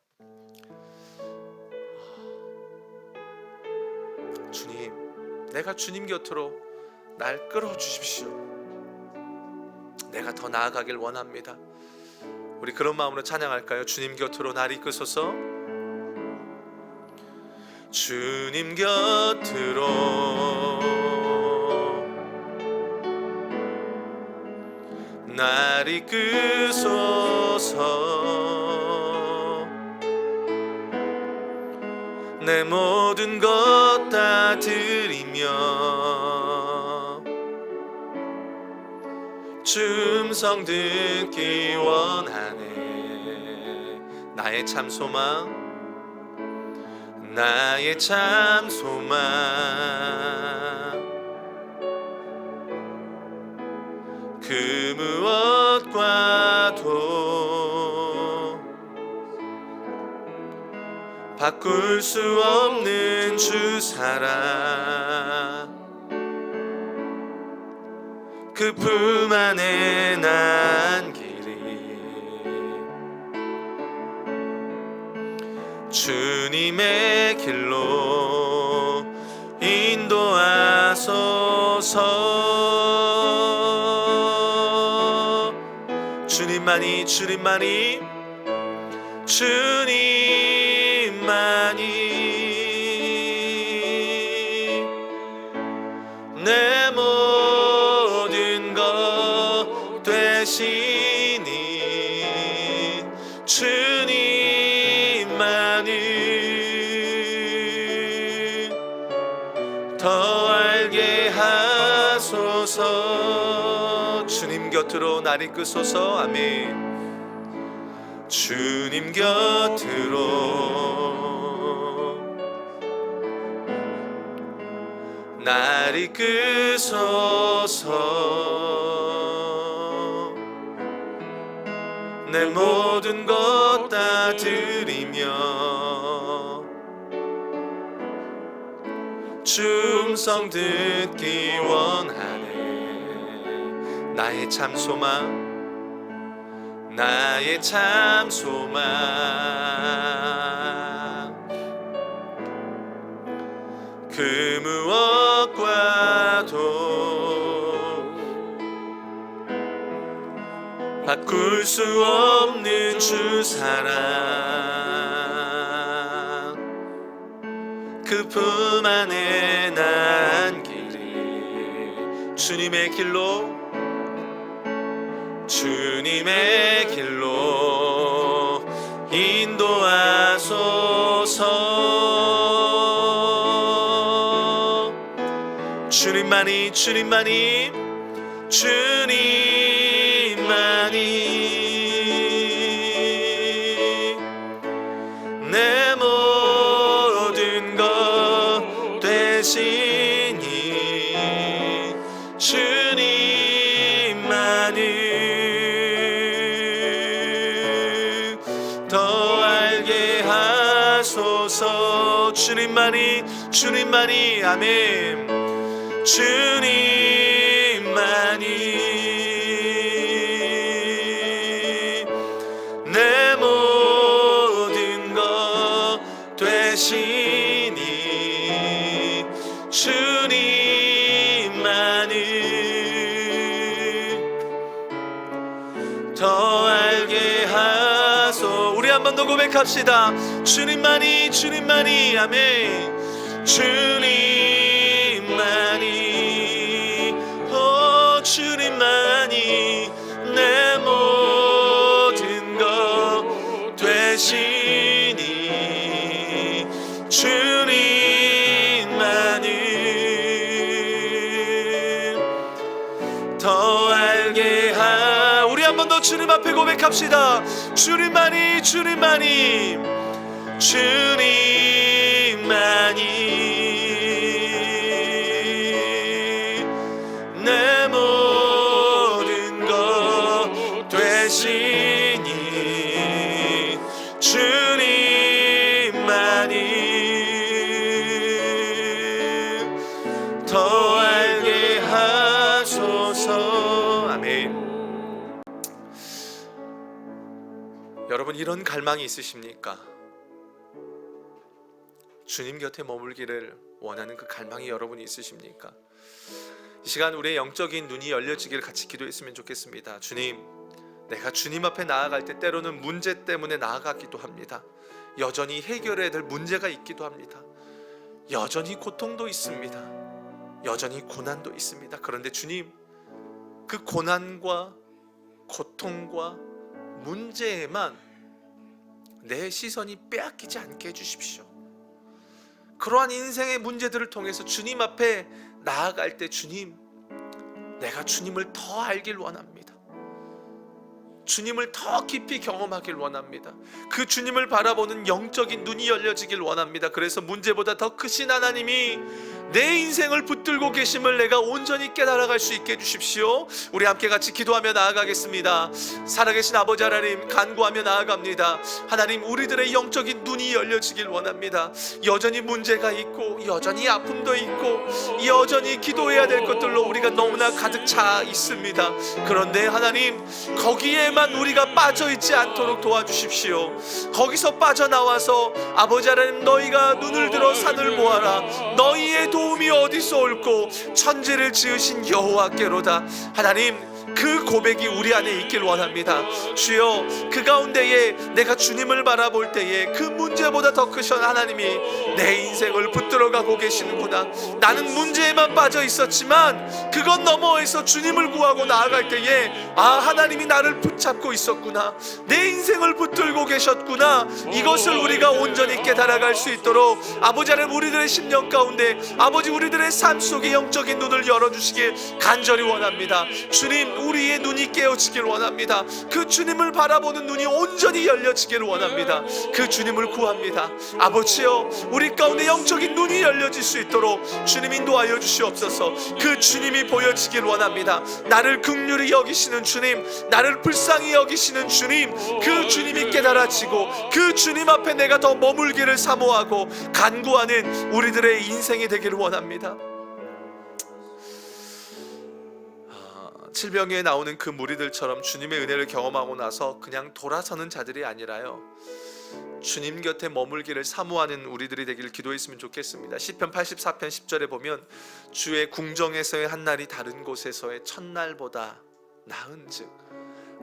주님, 내가 주님 곁으로 날 끌어주십시오. 내가 더 나아가길 원합니다. 우리 그런 마음으로 찬양할까요? 주님 곁으로 날 이끄소서. 주님 곁으로 날 이끄소서. 내 모든 것 다 드리며 주 음성 듣기 원하네. 나의 참 소망, 나의 참 소망, 그 무엇과도 바꿀 수 없는 주 사랑, 그 품 안에 난 길이 주님의 길로 인도하소서. 주님만이, 주님만이, 주님만이 내 모든 것 되시니 주님만이 더 알게 하소서. 주님 곁으로 날 이끄소서. 아멘. 주님 곁으로 날 이끄소서. 내 모든 것 다 드리며 주 음성 듣기 원하네. 나의 참 소망, 나의 참 소망. 그 무엇과도 바꿀 수 없는 주 사랑. 그 품 안에 난 길이 주님의 길로, 주님의 길로 인도하소서. 주님만이, 주님만이, 주님만이 내 모든 것 되시니 주님만을 더 알게 하소서. 주님만이, 주님만이, 아멘. 주님만이 내 모든 것 되시니 주님만을 더 알게 하소. 우리 한 번 더 고백합시다. 주님만이, 주님만이, 아멘. 주님만이, 주님만이 내 모든 것 되시니 주님만을 더 알게 하. 우리 한 번 더 주님 앞에 고백합시다. 주님만이, 주님만이, 주님만이 내 모든 것 되시니 주님만을 더 알게 하소서. 아멘. 여러분, 이런 갈망이 있으십니까? 주님 곁에 머물기를 원하는 그 갈망이 여러분이 있으십니까? 이 시간 우리의 영적인 눈이 열려지길 같이 기도했으면 좋겠습니다. 주님, 내가 주님 앞에 나아갈 때 때로는 문제 때문에 나아가기도 합니다. 여전히 해결해야 될 문제가 있기도 합니다. 여전히 고통도 있습니다. 여전히 고난도 있습니다. 그런데 주님, 그 고난과 고통과 문제에만 내 시선이 빼앗기지 않게 해주십시오. 그러한 인생의 문제들을 통해서 주님 앞에 나아갈 때 주님, 내가 주님을 더 알길 원합니다. 주님을 더 깊이 경험하길 원합니다. 그 주님을 바라보는 영적인 눈이 열려지길 원합니다. 그래서 문제보다 더 크신 하나님이 내 인생을 붙들고 계심을 내가 온전히 깨달아갈 수 있게 해주십시오. 우리 함께 같이 기도하며 나아가겠습니다. 살아계신 아버지 하나님, 간구하며 나아갑니다. 하나님, 우리들의 영적인 눈이 열려지길 원합니다. 여전히 문제가 있고 여전히 아픔도 있고 여전히 기도해야 될 것들로 우리가 너무나 가득 차 있습니다. 그런데 하나님, 거기에만 우리가 빠져있지 않도록 도와주십시오. 거기서 빠져나와서 아버지 하나님, 너희가 눈을 들어 산을 보아라. 너희의 도움이 어디서 올꼬? 천지를 지으신 여호와께로다. 하나님, 그 고백이 우리 안에 있길 원합니다. 주여, 그 가운데에 내가 주님을 바라볼 때에 그 문제보다 더 크신 하나님이 내 인생을 붙들어가고 계시는구나. 나는 문제에만 빠져 있었지만 그것 너머에서 주님을 구하고 나아갈 때에 하나님이 나를 붙잡고 있었구나. 내 인생을 붙들고 계셨구나. 이것을 우리가 온전히 깨달아갈 수 있도록 아버지 하나님, 우리들의 심령 가운데 아버지, 우리들의 삶 속에 영적인 눈을 열어주시길 간절히 원합니다. 주님, 하나님, 우리의 눈이 깨어지길 원합니다. 그 주님을 바라보는 눈이 온전히 열려지기를 원합니다. 그 주님을 구합니다. 아버지여, 우리 가운데 영적인 눈이 열려질 수 있도록 주님 인도하여 주시옵소서. 그 주님이 보여지길 원합니다. 나를 긍휼히 여기시는 주님, 나를 불쌍히 여기시는 주님, 그 주님이 깨달아지고 그 주님 앞에 내가 더 머물기를 사모하고 간구하는 우리들의 인생이 되기를 원합니다. 칠병에 나오는 그 무리들처럼 주님의 은혜를 경험하고 나서 그냥 돌아서는 자들이 아니라요, 주님 곁에 머물기를 사모하는 우리들이 되기를 기도했으면 좋겠습니다. 시편 84편 10절에 보면 주의 궁정에서의 한날이 다른 곳에서의 첫날보다 나은즉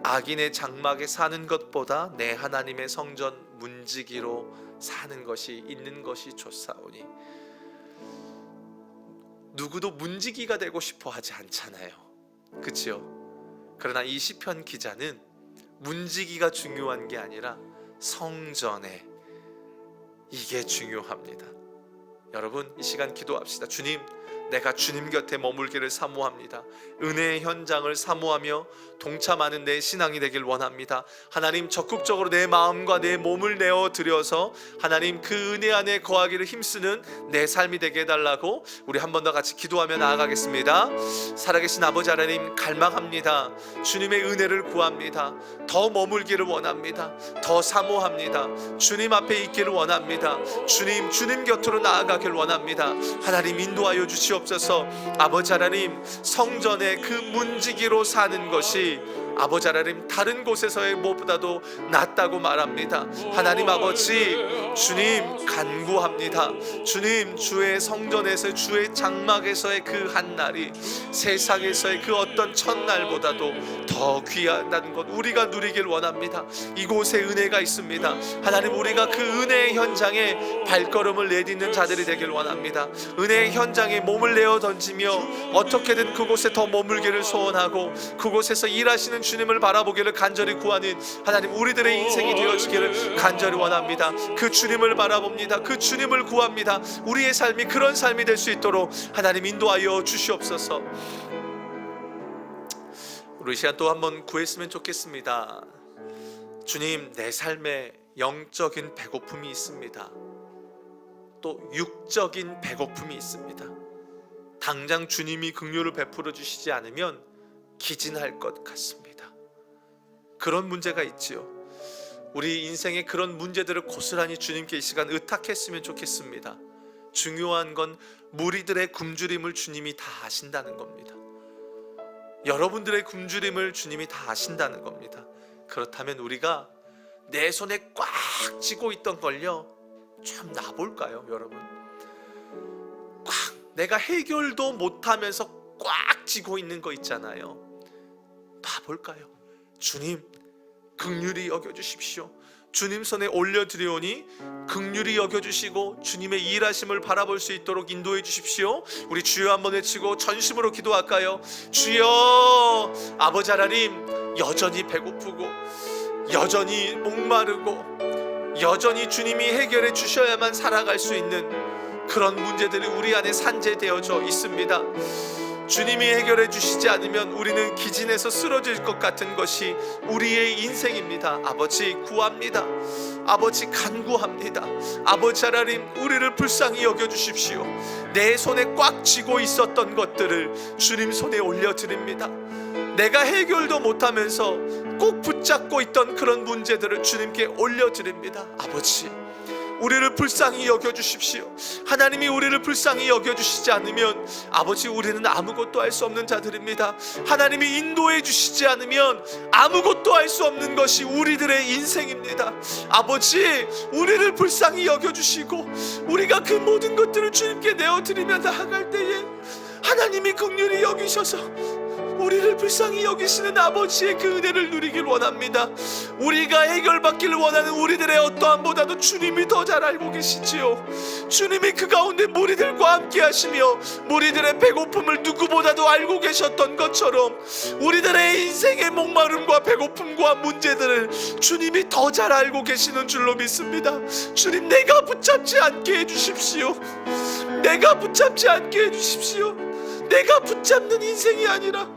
악인의 장막에 사는 것보다 내 하나님의 성전 문지기로 사는 것이 있는 것이 좋사오니. 누구도 문지기가 되고 싶어 하지 않잖아요, 그치요? 그러나 이 시편 기자는 문지기가 중요한 게 아니라 성전에, 이게 중요합니다. 여러분, 이 시간 기도합시다. 주님, 내가 주님 곁에 머물기를 사모합니다. 은혜의 현장을 사모하며 동참하는 내 신앙이 되길 원합니다. 하나님, 적극적으로 내 마음과 내 몸을 내어드려서 하나님 그 은혜 안에 거하기를 힘쓰는 내 삶이 되게 해달라고 우리 한 번 더 같이 기도하며 나아가겠습니다. 살아계신 아버지 하나님, 갈망합니다. 주님의 은혜를 구합니다. 더 머물기를 원합니다. 더 사모합니다. 주님 앞에 있기를 원합니다. 주님 곁으로 나아가길 원합니다. 하나님, 인도하여 주시옵소서. 아버지 하나님, 성전의 그 문지기로 사는 것이 아버지 하나님 다른 곳에서의 무엇보다도 낫다고 말합니다. 하나님 아버지, 주님 간구합니다. 주님, 주의 성전에서, 주의 장막에서의 그 한날이 세상에서의 그 어떤 첫날보다도 더 귀하다는 것 우리가 누리길 원합니다. 이곳에 은혜가 있습니다. 하나님, 우리가 그 은혜의 현장에 발걸음을 내딛는 자들이 되길 원합니다. 은혜의 현장에 몸을 내어 던지며 어떻게든 그곳에 더 머물기를 소원하고 그곳에서 일하시는 주님을 바라보기를 간절히 구하는 하나님, 우리들의 인생이 되어지기를 간절히 원합니다. 그 주님을 바라봅니다. 그 주님을 구합니다. 우리의 삶이 그런 삶이 될 수 있도록 하나님 인도하여 주시옵소서. 우리 시간 또 한번 구했으면 좋겠습니다. 주님, 내 삶에 영적인 배고픔이 있습니다. 또 육적인 배고픔이 있습니다. 당장 주님이 긍휼을 베풀어 주시지 않으면 기진할 것 같습니다. 그런 문제가 있지요. 우리 인생의 그런 문제들을 고스란히 주님께 이 시간 의탁했으면 좋겠습니다. 중요한 건 무리들의 굶주림을 주님이 다 아신다는 겁니다. 여러분들의 굶주림을 주님이 다 아신다는 겁니다. 그렇다면 우리가 내 손에 꽉 쥐고 있던 걸요, 좀 놔볼까요, 여러분? 꽉, 내가 해결도 못하면서 꽉 쥐고 있는 거 있잖아요. 놔볼까요? 주님, 긍휼히 여겨주십시오. 주님 손에 올려드리오니 긍휼히 여겨주시고 주님의 일하심을 바라볼 수 있도록 인도해 주십시오. 우리 주여 한번 외치고 전심으로 기도할까요? 주여, 아버지 하나님, 여전히 배고프고 여전히 목마르고 여전히 주님이 해결해 주셔야만 살아갈 수 있는 그런 문제들이 우리 안에 산재되어져 있습니다. 주님이 해결해 주시지 않으면 우리는 기진에서 쓰러질 것 같은 것이 우리의 인생입니다. 아버지 구합니다. 아버지 간구합니다. 아버지 하나님, 우리를 불쌍히 여겨주십시오. 내 손에 꽉 쥐고 있었던 것들을 주님 손에 올려드립니다. 내가 해결도 못하면서 꼭 붙잡고 있던 그런 문제들을 주님께 올려드립니다. 아버지, 우리를 불쌍히 여겨주십시오. 하나님이 우리를 불쌍히 여겨주시지 않으면 아버지, 우리는 아무것도 할 수 없는 자들입니다. 하나님이 인도해 주시지 않으면 아무것도 할 수 없는 것이 우리들의 인생입니다. 아버지, 우리를 불쌍히 여겨주시고 우리가 그 모든 것들을 주님께 내어드리며 나아갈 때에 하나님이 긍휼히 여기셔서 우리를 불쌍히 여기시는 아버지의 그 은혜를 누리길 원합니다. 우리가 해결받기를 원하는 우리들의 어떠함보다도 주님이 더 잘 알고 계시지요. 주님이 그 가운데 무리들과 함께 하시며 무리들의 배고픔을 누구보다도 알고 계셨던 것처럼 우리들의 인생의 목마름과 배고픔과 문제들을 주님이 더 잘 알고 계시는 줄로 믿습니다. 주님, 내가 붙잡지 않게 해주십시오. 내가 붙잡지 않게 해주십시오. 내가 붙잡는 인생이 아니라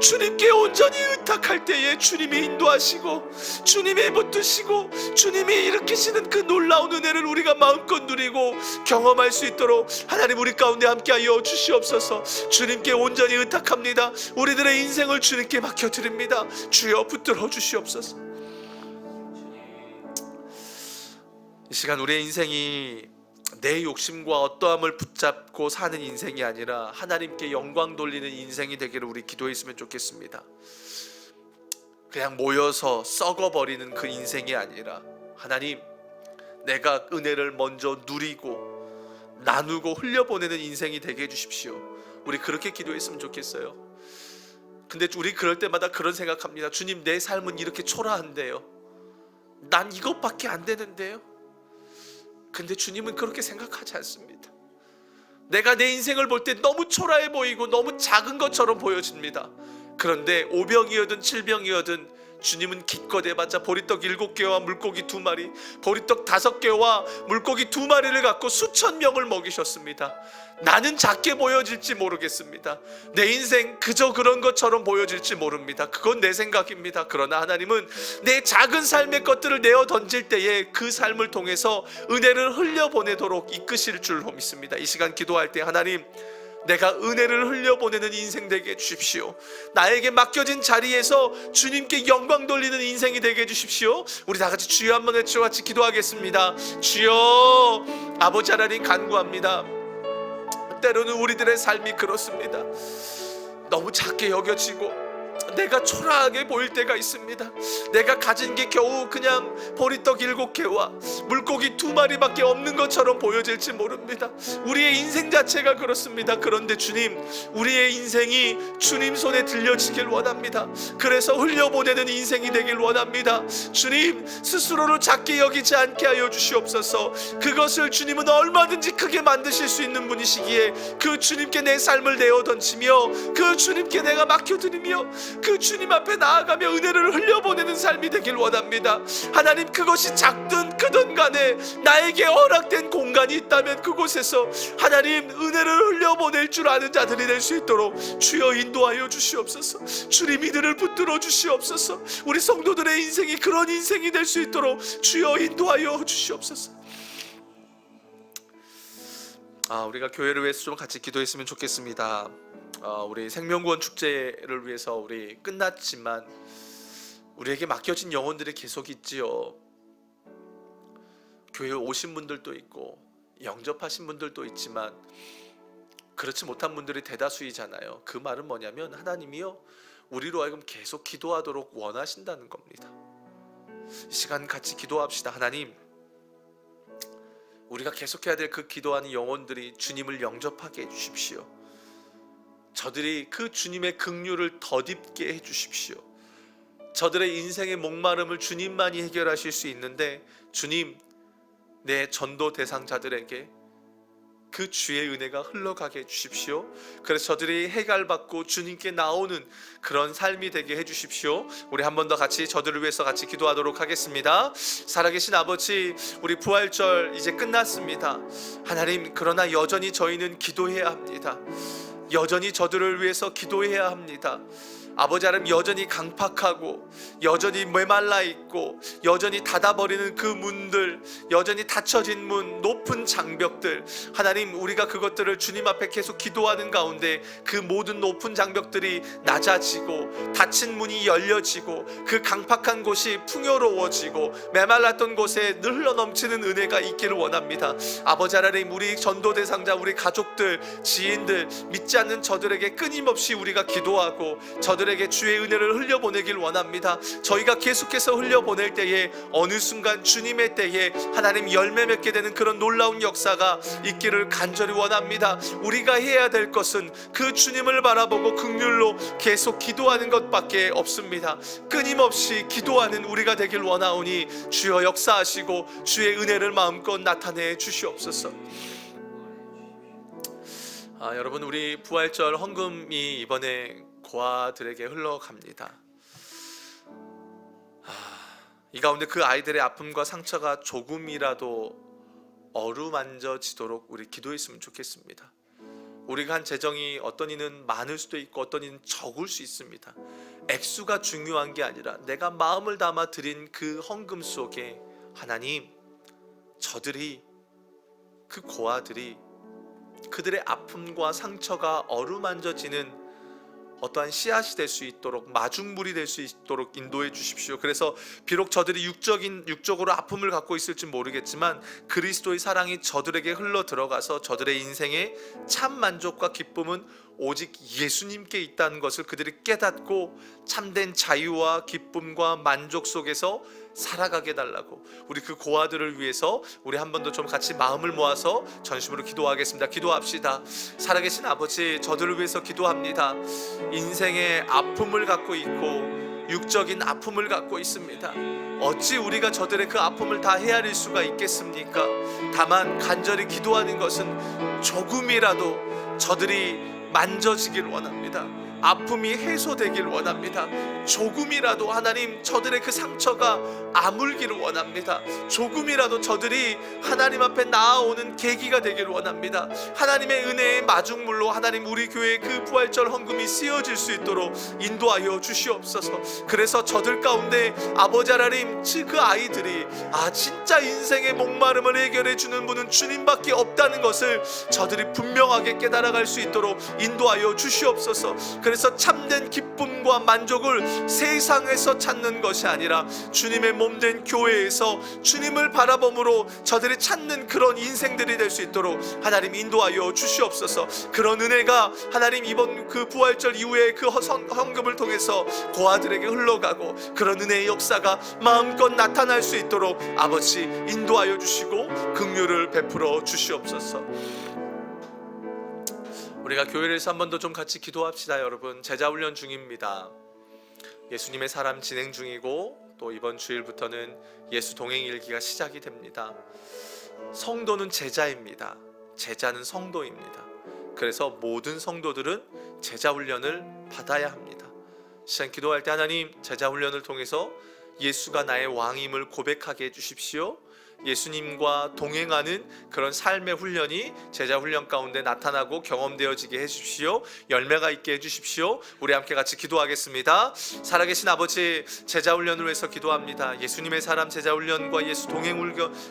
주님께 온전히 의탁할 때에 주님이 인도하시고 주님이 붙드시고 주님이 일으키시는 그 놀라운 은혜를 우리가 마음껏 누리고 경험할 수 있도록 하나님 우리 가운데 함께하여 주시옵소서. 주님께 온전히 의탁합니다. 우리들의 인생을 주님께 맡겨드립니다. 주여 붙들어 주시옵소서. 이 시간 우리의 인생이 내 욕심과 어떠함을 붙잡고 사는 인생이 아니라 하나님께 영광 돌리는 인생이 되기를 우리 기도했으면 좋겠습니다. 그냥 모여서 썩어버리는 그 인생이 아니라 하나님, 내가 은혜를 먼저 누리고 나누고 흘려보내는 인생이 되게 해주십시오. 우리 그렇게 기도했으면 좋겠어요. 근데 우리 그럴 때마다 그런 생각합니다. 주님, 내 삶은 이렇게 초라한데요, 난 이것밖에 안 되는데요. 근데 주님은 그렇게 생각하지 않습니다. 내가 내 인생을 볼 때 너무 초라해 보이고 너무 작은 것처럼 보여집니다. 그런데 5병이어든 7병이어든 주님은 기껏 해봤자 보리떡 7개와 물고기 2마리, 보리떡 5개와 물고기 2마리를 갖고 수천 명을 먹이셨습니다. 나는 작게 보여질지 모르겠습니다. 내 인생 그저 그런 것처럼 보여질지 모릅니다. 그건 내 생각입니다. 그러나 하나님은 내 작은 삶의 것들을 내어 던질 때에 그 삶을 통해서 은혜를 흘려보내도록 이끄실 줄로 믿습니다. 이 시간 기도할 때 하나님, 내가 은혜를 흘려보내는 인생 되게 해주십시오. 나에게 맡겨진 자리에서 주님께 영광 돌리는 인생이 되게 해주십시오. 우리 다 같이 주여 한번 외쳐 같이 기도하겠습니다. 주여, 아버지 하나님 간구합니다. 때로는 우리들의 삶이 그렇습니다. 너무 작게 여겨지고 내가 초라하게 보일 때가 있습니다. 내가 가진 게 겨우 그냥 보리떡 7개와 물고기 2마리밖에 없는 것처럼 보여질지 모릅니다. 우리의 인생 자체가 그렇습니다. 그런데 주님, 우리의 인생이 주님 손에 들려지길 원합니다. 그래서 흘려보내는 인생이 되길 원합니다. 주님, 스스로를 작게 여기지 않게 하여 주시옵소서. 그것을 주님은 얼마든지 크게 만드실 수 있는 분이시기에 그 주님께 내 삶을 내어 던지며 그 주님께 내가 맡겨드리며 그 주님 앞에 나아가며 은혜를 흘려보내는 삶이 되길 원합니다. 하나님, 그것이 작든 크든 간에 나에게 허락된 공간이 있다면 그곳에서 하나님 은혜를 흘려보낼 줄 아는 자들이 될 수 있도록 주여 인도하여 주시옵소서. 주님, 이들을 붙들어 주시옵소서. 우리 성도들의 인생이 그런 인생이 될 수 있도록 주여 인도하여 주시옵소서. 우리가 교회를 위해서 좀 같이 기도했으면 좋겠습니다. 우리 생명구원 축제를 위해서 우리 끝났지만 우리에게 맡겨진 영혼들이 계속 있지요. 교회에 오신 분들도 있고 영접하신 분들도 있지만 그렇지 못한 분들이 대다수이잖아요. 그 말은 뭐냐면 하나님이요, 우리로 하여금 계속 기도하도록 원하신다는 겁니다. 이 시간 같이 기도합시다. 하나님, 우리가 계속해야 될 그 기도하는 영혼들이 주님을 영접하게 해주십시오. 저들이 그 주님의 긍휼을 덧입게 해주십시오. 저들의 인생의 목마름을 주님만이 해결하실 수 있는데 주님, 내 전도 대상자들에게 그 주의 은혜가 흘러가게 해주십시오. 그래서 저들이 해갈받고 주님께 나오는 그런 삶이 되게 해주십시오. 우리 한 번 더 같이 저들을 위해서 같이 기도하도록 하겠습니다. 살아계신 아버지, 우리 부활절 이제 끝났습니다. 하나님, 그러나 여전히 저희는 기도해야 합니다. 여전히 저들을 위해서 기도해야 합니다. 아버지 하나님, 여전히 강팍하고 여전히 메말라 있고 여전히 닫아버리는 그 문들, 여전히 닫혀진 문, 높은 장벽들, 하나님, 우리가 그것들을 주님 앞에 계속 기도하는 가운데 그 모든 높은 장벽들이 낮아지고 닫힌 문이 열려지고 그 강팍한 곳이 풍요로워지고 메말랐던 곳에 늘 흘러넘치는 은혜가 있기를 원합니다. 아버지 하나님, 우리 전도 대상자, 우리 가족들, 지인들, 믿지 않는 저들에게 끊임없이 우리가 기도하고 저들에게 주의 은혜를 흘려보내길 원합니다. 저희가 계속해서 흘려보낼 때에 어느 순간 주님의 때에 하나님 열매 맺게 되는 그런 놀라운 역사가 있기를 간절히 원합니다. 우리가 해야 될 것은 그 주님을 바라보고 긍휼로 계속 기도하는 것밖에 없습니다. 끊임없이 기도하는 우리가 되길 원하오니 주여 역사하시고 주의 은혜를 마음껏 나타내 주시옵소서. 여러분, 우리 부활절 헌금이 이번에 고아들에게 흘러갑니다. 이 가운데 그 아이들의 아픔과 상처가 조금이라도 어루만져지도록 우리 기도했으면 좋겠습니다. 우리가 한 재정이 어떤 이는 많을 수도 있고 어떤 이는 적을 수 있습니다. 액수가 중요한 게 아니라 내가 마음을 담아 드린 그 헌금 속에 하나님, 저들이, 그 고아들이 그들의 아픔과 상처가 어루만져지는 어떠한 씨앗이 될 수 있도록, 마중물이 될 수 있도록 인도해 주십시오. 그래서 비록 저들이 육적으로 아픔을 갖고 있을지 모르겠지만 그리스도의 사랑이 저들에게 흘러 들어가서 저들의 인생의 참 만족과 기쁨은 오직 예수님께 있다는 것을 그들이 깨닫고 참된 자유와 기쁨과 만족 속에서 살아가게 달라고, 우리 그 고아들을 위해서 우리 한 번 더 좀 같이 마음을 모아서 전심으로 기도하겠습니다. 기도합시다. 살아계신 아버지, 저들을 위해서 기도합니다. 인생의 아픔을 갖고 있고 육적인 아픔을 갖고 있습니다. 어찌 우리가 저들의 그 아픔을 다 헤아릴 수가 있겠습니까? 다만 간절히 기도하는 것은 조금이라도 저들이 만져지길 원합니다. 아픔이 해소되길 원합니다. 조금이라도 하나님, 저들의 그 상처가 아물기를 원합니다. 조금이라도 저들이 하나님 앞에 나아오는 계기가 되길 원합니다. 하나님의 은혜의 마중물로 하나님, 우리 교회의 그 부활절 헌금이 쓰여질 수 있도록 인도하여 주시옵소서. 그래서 저들 가운데 아버지 하나님, 그 아이들이 진짜 인생의 목마름을 해결해 주는 분은 주님밖에 없다는 것을 저들이 분명하게 깨달아갈 수 있도록 인도하여 주시옵소서. 그래서 참된 기쁨과 만족을 세상에서 찾는 것이 아니라 주님의 몸된 교회에서 주님을 바라봄으로 저들이 찾는 그런 인생들이 될 수 있도록 하나님 인도하여 주시옵소서. 그런 은혜가 하나님, 이번 그 부활절 이후에 그 헌금을 통해서 고아들에게 흘러가고 그런 은혜의 역사가 마음껏 나타날 수 있도록 아버지 인도하여 주시고 긍휼을 베풀어 주시옵소서. 우리가 교회에서 한 번 더 좀 같이 기도합시다. 여러분, 제자훈련 중입니다. 예수님의 사람 진행 중이고 또 이번 주일부터는 예수 동행일기가 시작이 됩니다. 성도는 제자입니다. 제자는 성도입니다. 그래서 모든 성도들은 제자훈련을 받아야 합니다. 시간 기도할 때 하나님, 제자훈련을 통해서 예수가 나의 왕임을 고백하게 해주십시오. 예수님과 동행하는 그런 삶의 훈련이 제자 훈련 가운데 나타나고 경험되어지게 해주십시오. 열매가 있게 해주십시오. 우리 함께 같이 기도하겠습니다. 살아계신 아버지, 제자 훈련을 위해서 기도합니다. 예수님의 사람 제자 훈련과 예수 동행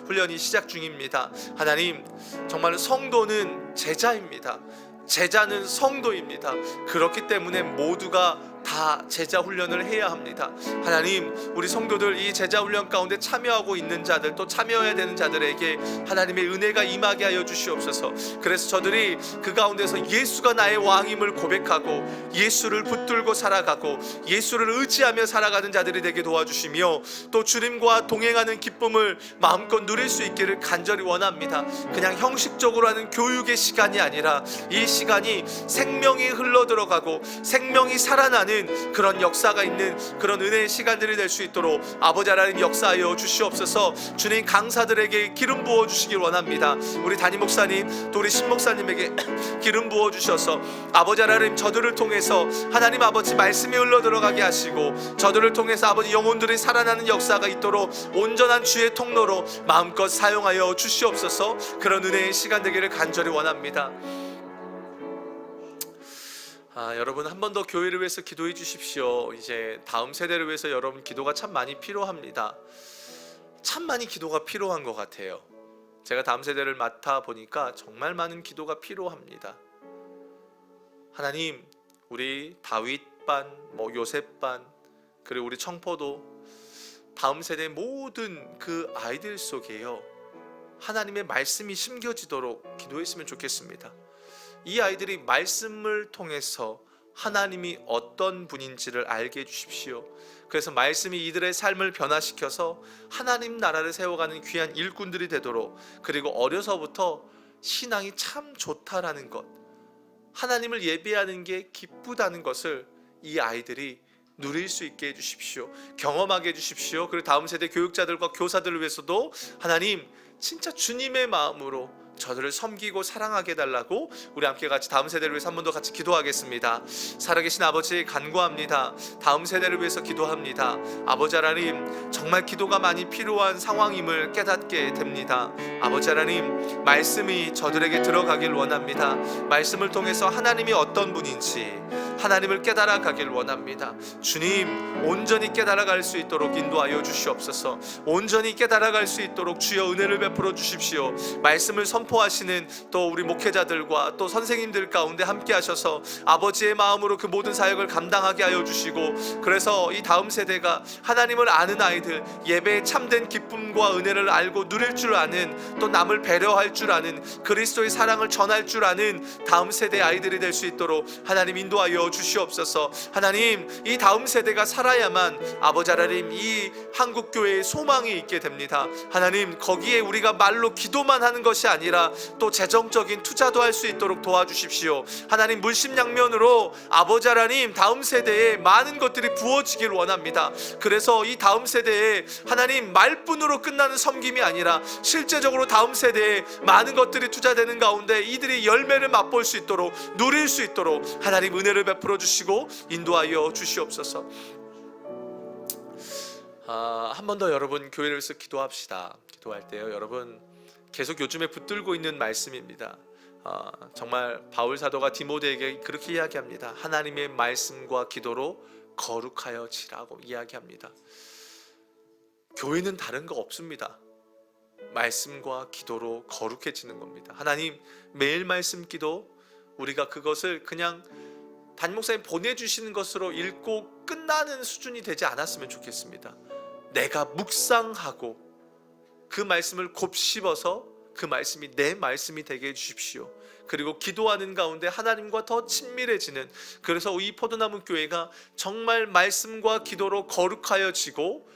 훈련이 시작 중입니다. 하나님, 정말 성도는 제자입니다. 제자는 성도입니다. 그렇기 때문에 모두가 다 제자 훈련을 해야 합니다. 하나님, 우리 성도들 이 제자 훈련 가운데 참여하고 있는 자들, 또 참여해야 되는 자들에게 하나님의 은혜가 임하게 하여 주시옵소서. 그래서 저들이 그 가운데서 예수가 나의 왕임을 고백하고 예수를 붙들고 살아가고 예수를 의지하며 살아가는 자들이 되게 도와주시며, 또 주님과 동행하는 기쁨을 마음껏 누릴 수 있기를 간절히 원합니다. 그냥 형식적으로 하는 교육의 시간이 아니라 이 시간이 생명이 흘러들어가고 생명이 살아나는 그런 역사가 있는 그런 은혜의 시간들이 될 수 있도록 아버지 하나님 역사하여 주시옵소서. 주님, 강사들에게 기름 부어 주시길 원합니다. 우리 담임 목사님, 또 우리 신목사님에게 기름 부어 주셔서 아버지 하나님, 저들을 통해서 하나님 아버지 말씀이 흘러 들어가게 하시고 저들을 통해서 아버지 영혼들이 살아나는 역사가 있도록 온전한 주의 통로로 마음껏 사용하여 주시옵소서. 그런 은혜의 시간 되기를 간절히 원합니다. 여러분, 한 번 더 교회를 위해서 기도해 주십시오. 이제 다음 세대를 위해서 여러분 기도가 참 많이 필요합니다. 참 많이 기도가 필요한 것 같아요. 제가 다음 세대를 맡아 보니까 정말 많은 기도가 필요합니다. 하나님, 우리 다윗반, 요셉반, 그리고 우리 청포도 다음 세대 모든 그 아이들 속에요, 하나님의 말씀이 심겨지도록 기도했으면 좋겠습니다. 이 아이들이 말씀을 통해서 하나님이 어떤 분인지를 알게 해주십시오. 그래서 말씀이 이들의 삶을 변화시켜서 하나님 나라를 세워가는 귀한 일꾼들이 되도록, 그리고 어려서부터 신앙이 참 좋다라는 것, 하나님을 예배하는 게 기쁘다는 것을 이 아이들이 누릴 수 있게 해주십시오. 경험하게 해주십시오. 그리고 다음 세대 교육자들과 교사들을 위해서도 하나님, 진짜 주님의 마음으로 저들을 섬기고 사랑하게 해달라고 우리 함께 같이 다음 세대를 위해서 한 번 더 같이 기도하겠습니다. 살아계신 아버지, 간구합니다. 다음 세대를 위해서 기도합니다. 아버지 하나님, 정말 기도가 많이 필요한 상황임을 깨닫게 됩니다. 아버지 하나님, 말씀이 저들에게 들어가길 원합니다. 말씀을 통해서 하나님이 어떤 분인지 하나님을 깨달아 가길 원합니다. 주님, 온전히 깨달아 갈 수 있도록 인도하여 주시옵소서. 온전히 깨달아 갈 수 있도록 주여 은혜를 베풀어 주십시오. 말씀을 선포하시는 또 우리 목회자들과 또 선생님들 가운데 함께 하셔서 아버지의 마음으로 그 모든 사역을 감당하게 하여 주시고, 그래서 이 다음 세대가 하나님을 아는 아이들, 예배의 참된 기쁨과 은혜를 알고 누릴 줄 아는, 또 남을 배려할 줄 아는, 그리스도의 사랑을 전할 줄 아는 다음 세대 아이들이 될 수 있도록 하나님 인도하여 주시옵소서. 하나님, 이 다음 세대가 살아야만 아버지 하나님 이 한국교회의 소망이 있게 됩니다. 하나님, 거기에 우리가 말로 기도만 하는 것이 아니라 또 재정적인 투자도 할 수 있도록 도와주십시오. 하나님, 물심양면으로 아버지 하나님 다음 세대에 많은 것들이 부어지길 원합니다. 그래서 이 다음 세대에 하나님 말뿐으로 끝나는 섬김이 아니라 실제적으로 다음 세대에 많은 것들이 투자되는 가운데 이들이 열매를 맛볼 수 있도록, 누릴 수 있도록 하나님 은혜를 베풀어 주시고 인도하여 주시옵소서. 한 번 더 여러분 교회를 위해서 기도합시다. 기도할 때요, 여러분 계속 요즘에 붙들고 있는 말씀입니다. 정말 바울 사도가 디모데에게 그렇게 이야기합니다. 하나님의 말씀과 기도로 거룩하여 지라고 이야기합니다. 교회는 다른 거 없습니다. 말씀과 기도로 거룩해지는 겁니다. 하나님, 매일 말씀 기도, 우리가 그것을 그냥 담임 목사님 보내주시는 것으로 읽고 끝나는 수준이 되지 않았으면 좋겠습니다. 내가 묵상하고 그 말씀을 곱씹어서 그 말씀이 내 말씀이 되게 해주십시오. 그리고 기도하는 가운데 하나님과 더 친밀해지는, 그래서 이 포도나무 교회가 정말 말씀과 기도로 거룩하여지고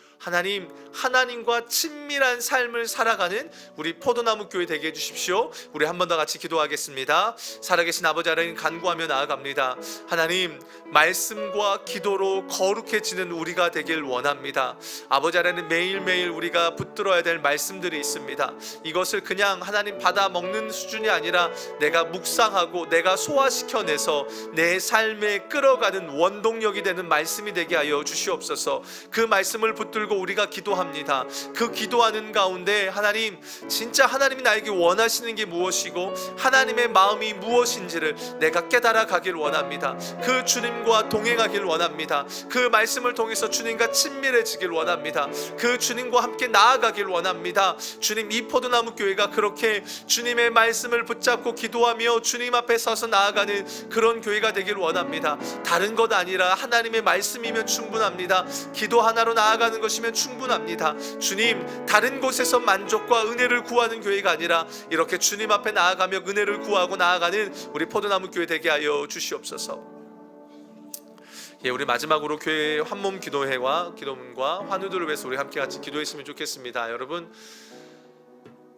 하나님과 친밀한 삶을 살아가는 우리 포도나무 교회 되게 해주십시오. 우리 한 번 더 같이 기도하겠습니다. 살아계신 아버지 하나님, 간구하며 나아갑니다. 하나님, 말씀과 기도로 거룩해지는 우리가 되길 원합니다. 아버지 하나님, 매일매일 우리가 붙들어야 될 말씀들이 있습니다. 이것을 그냥 하나님 받아 먹는 수준이 아니라 내가 묵상하고 내가 소화시켜내서 내 삶에 끌어가는 원동력이 되는 말씀이 되게 하여 주시옵소서. 그 말씀을 붙들고 우리가 기도합니다. 그 기도하는 가운데 하나님, 진짜 하나님이 나에게 원하시는 게 무엇이고 하나님의 마음이 무엇인지를 내가 깨달아 가길 원합니다. 그 주님과 동행하길 원합니다. 그 말씀을 통해서 주님과 친밀해지길 원합니다. 그 주님과 함께 나아가길 원합니다. 주님, 이 포도나무 교회가 그렇게 주님의 말씀을 붙잡고 기도하며 주님 앞에 서서 나아가는 그런 교회가 되길 원합니다. 다른 것 아니라 하나님의 말씀이면 충분합니다. 기도 하나로 나아가는 것이면 충분합니다. 주님, 다른 곳에서 만족과 은혜를 구하는 교회가 아니라 이렇게 주님 앞에 나아가며 은혜를 구하고 나아가는 우리 포도나무 교회 되게 하여 주시옵소서. 우리 마지막으로 교회 한몸 기도회와 기도문과 환우들을 위해서 우리 함께 같이 기도했으면 좋겠습니다. 여러분,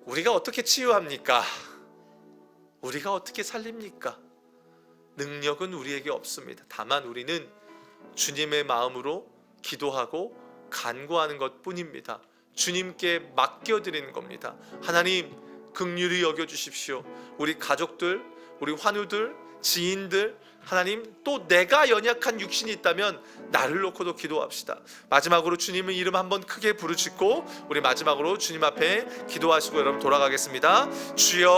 우리가 어떻게 치유합니까? 우리가 어떻게 살립니까? 능력은 우리에게 없습니다. 다만 우리는 주님의 마음으로 기도하고 간구하는 것 뿐입니다. 주님께 맡겨드리는 겁니다. 하나님, 긍휼히 여겨주십시오. 우리 가족들, 우리 환우들, 지인들, 하나님, 또 내가 연약한 육신이 있다면 나를 놓고도 기도합시다. 마지막으로 주님의 이름 한번 크게 부르짖고 우리 마지막으로 주님 앞에 기도하시고 여러분 돌아가겠습니다. 주여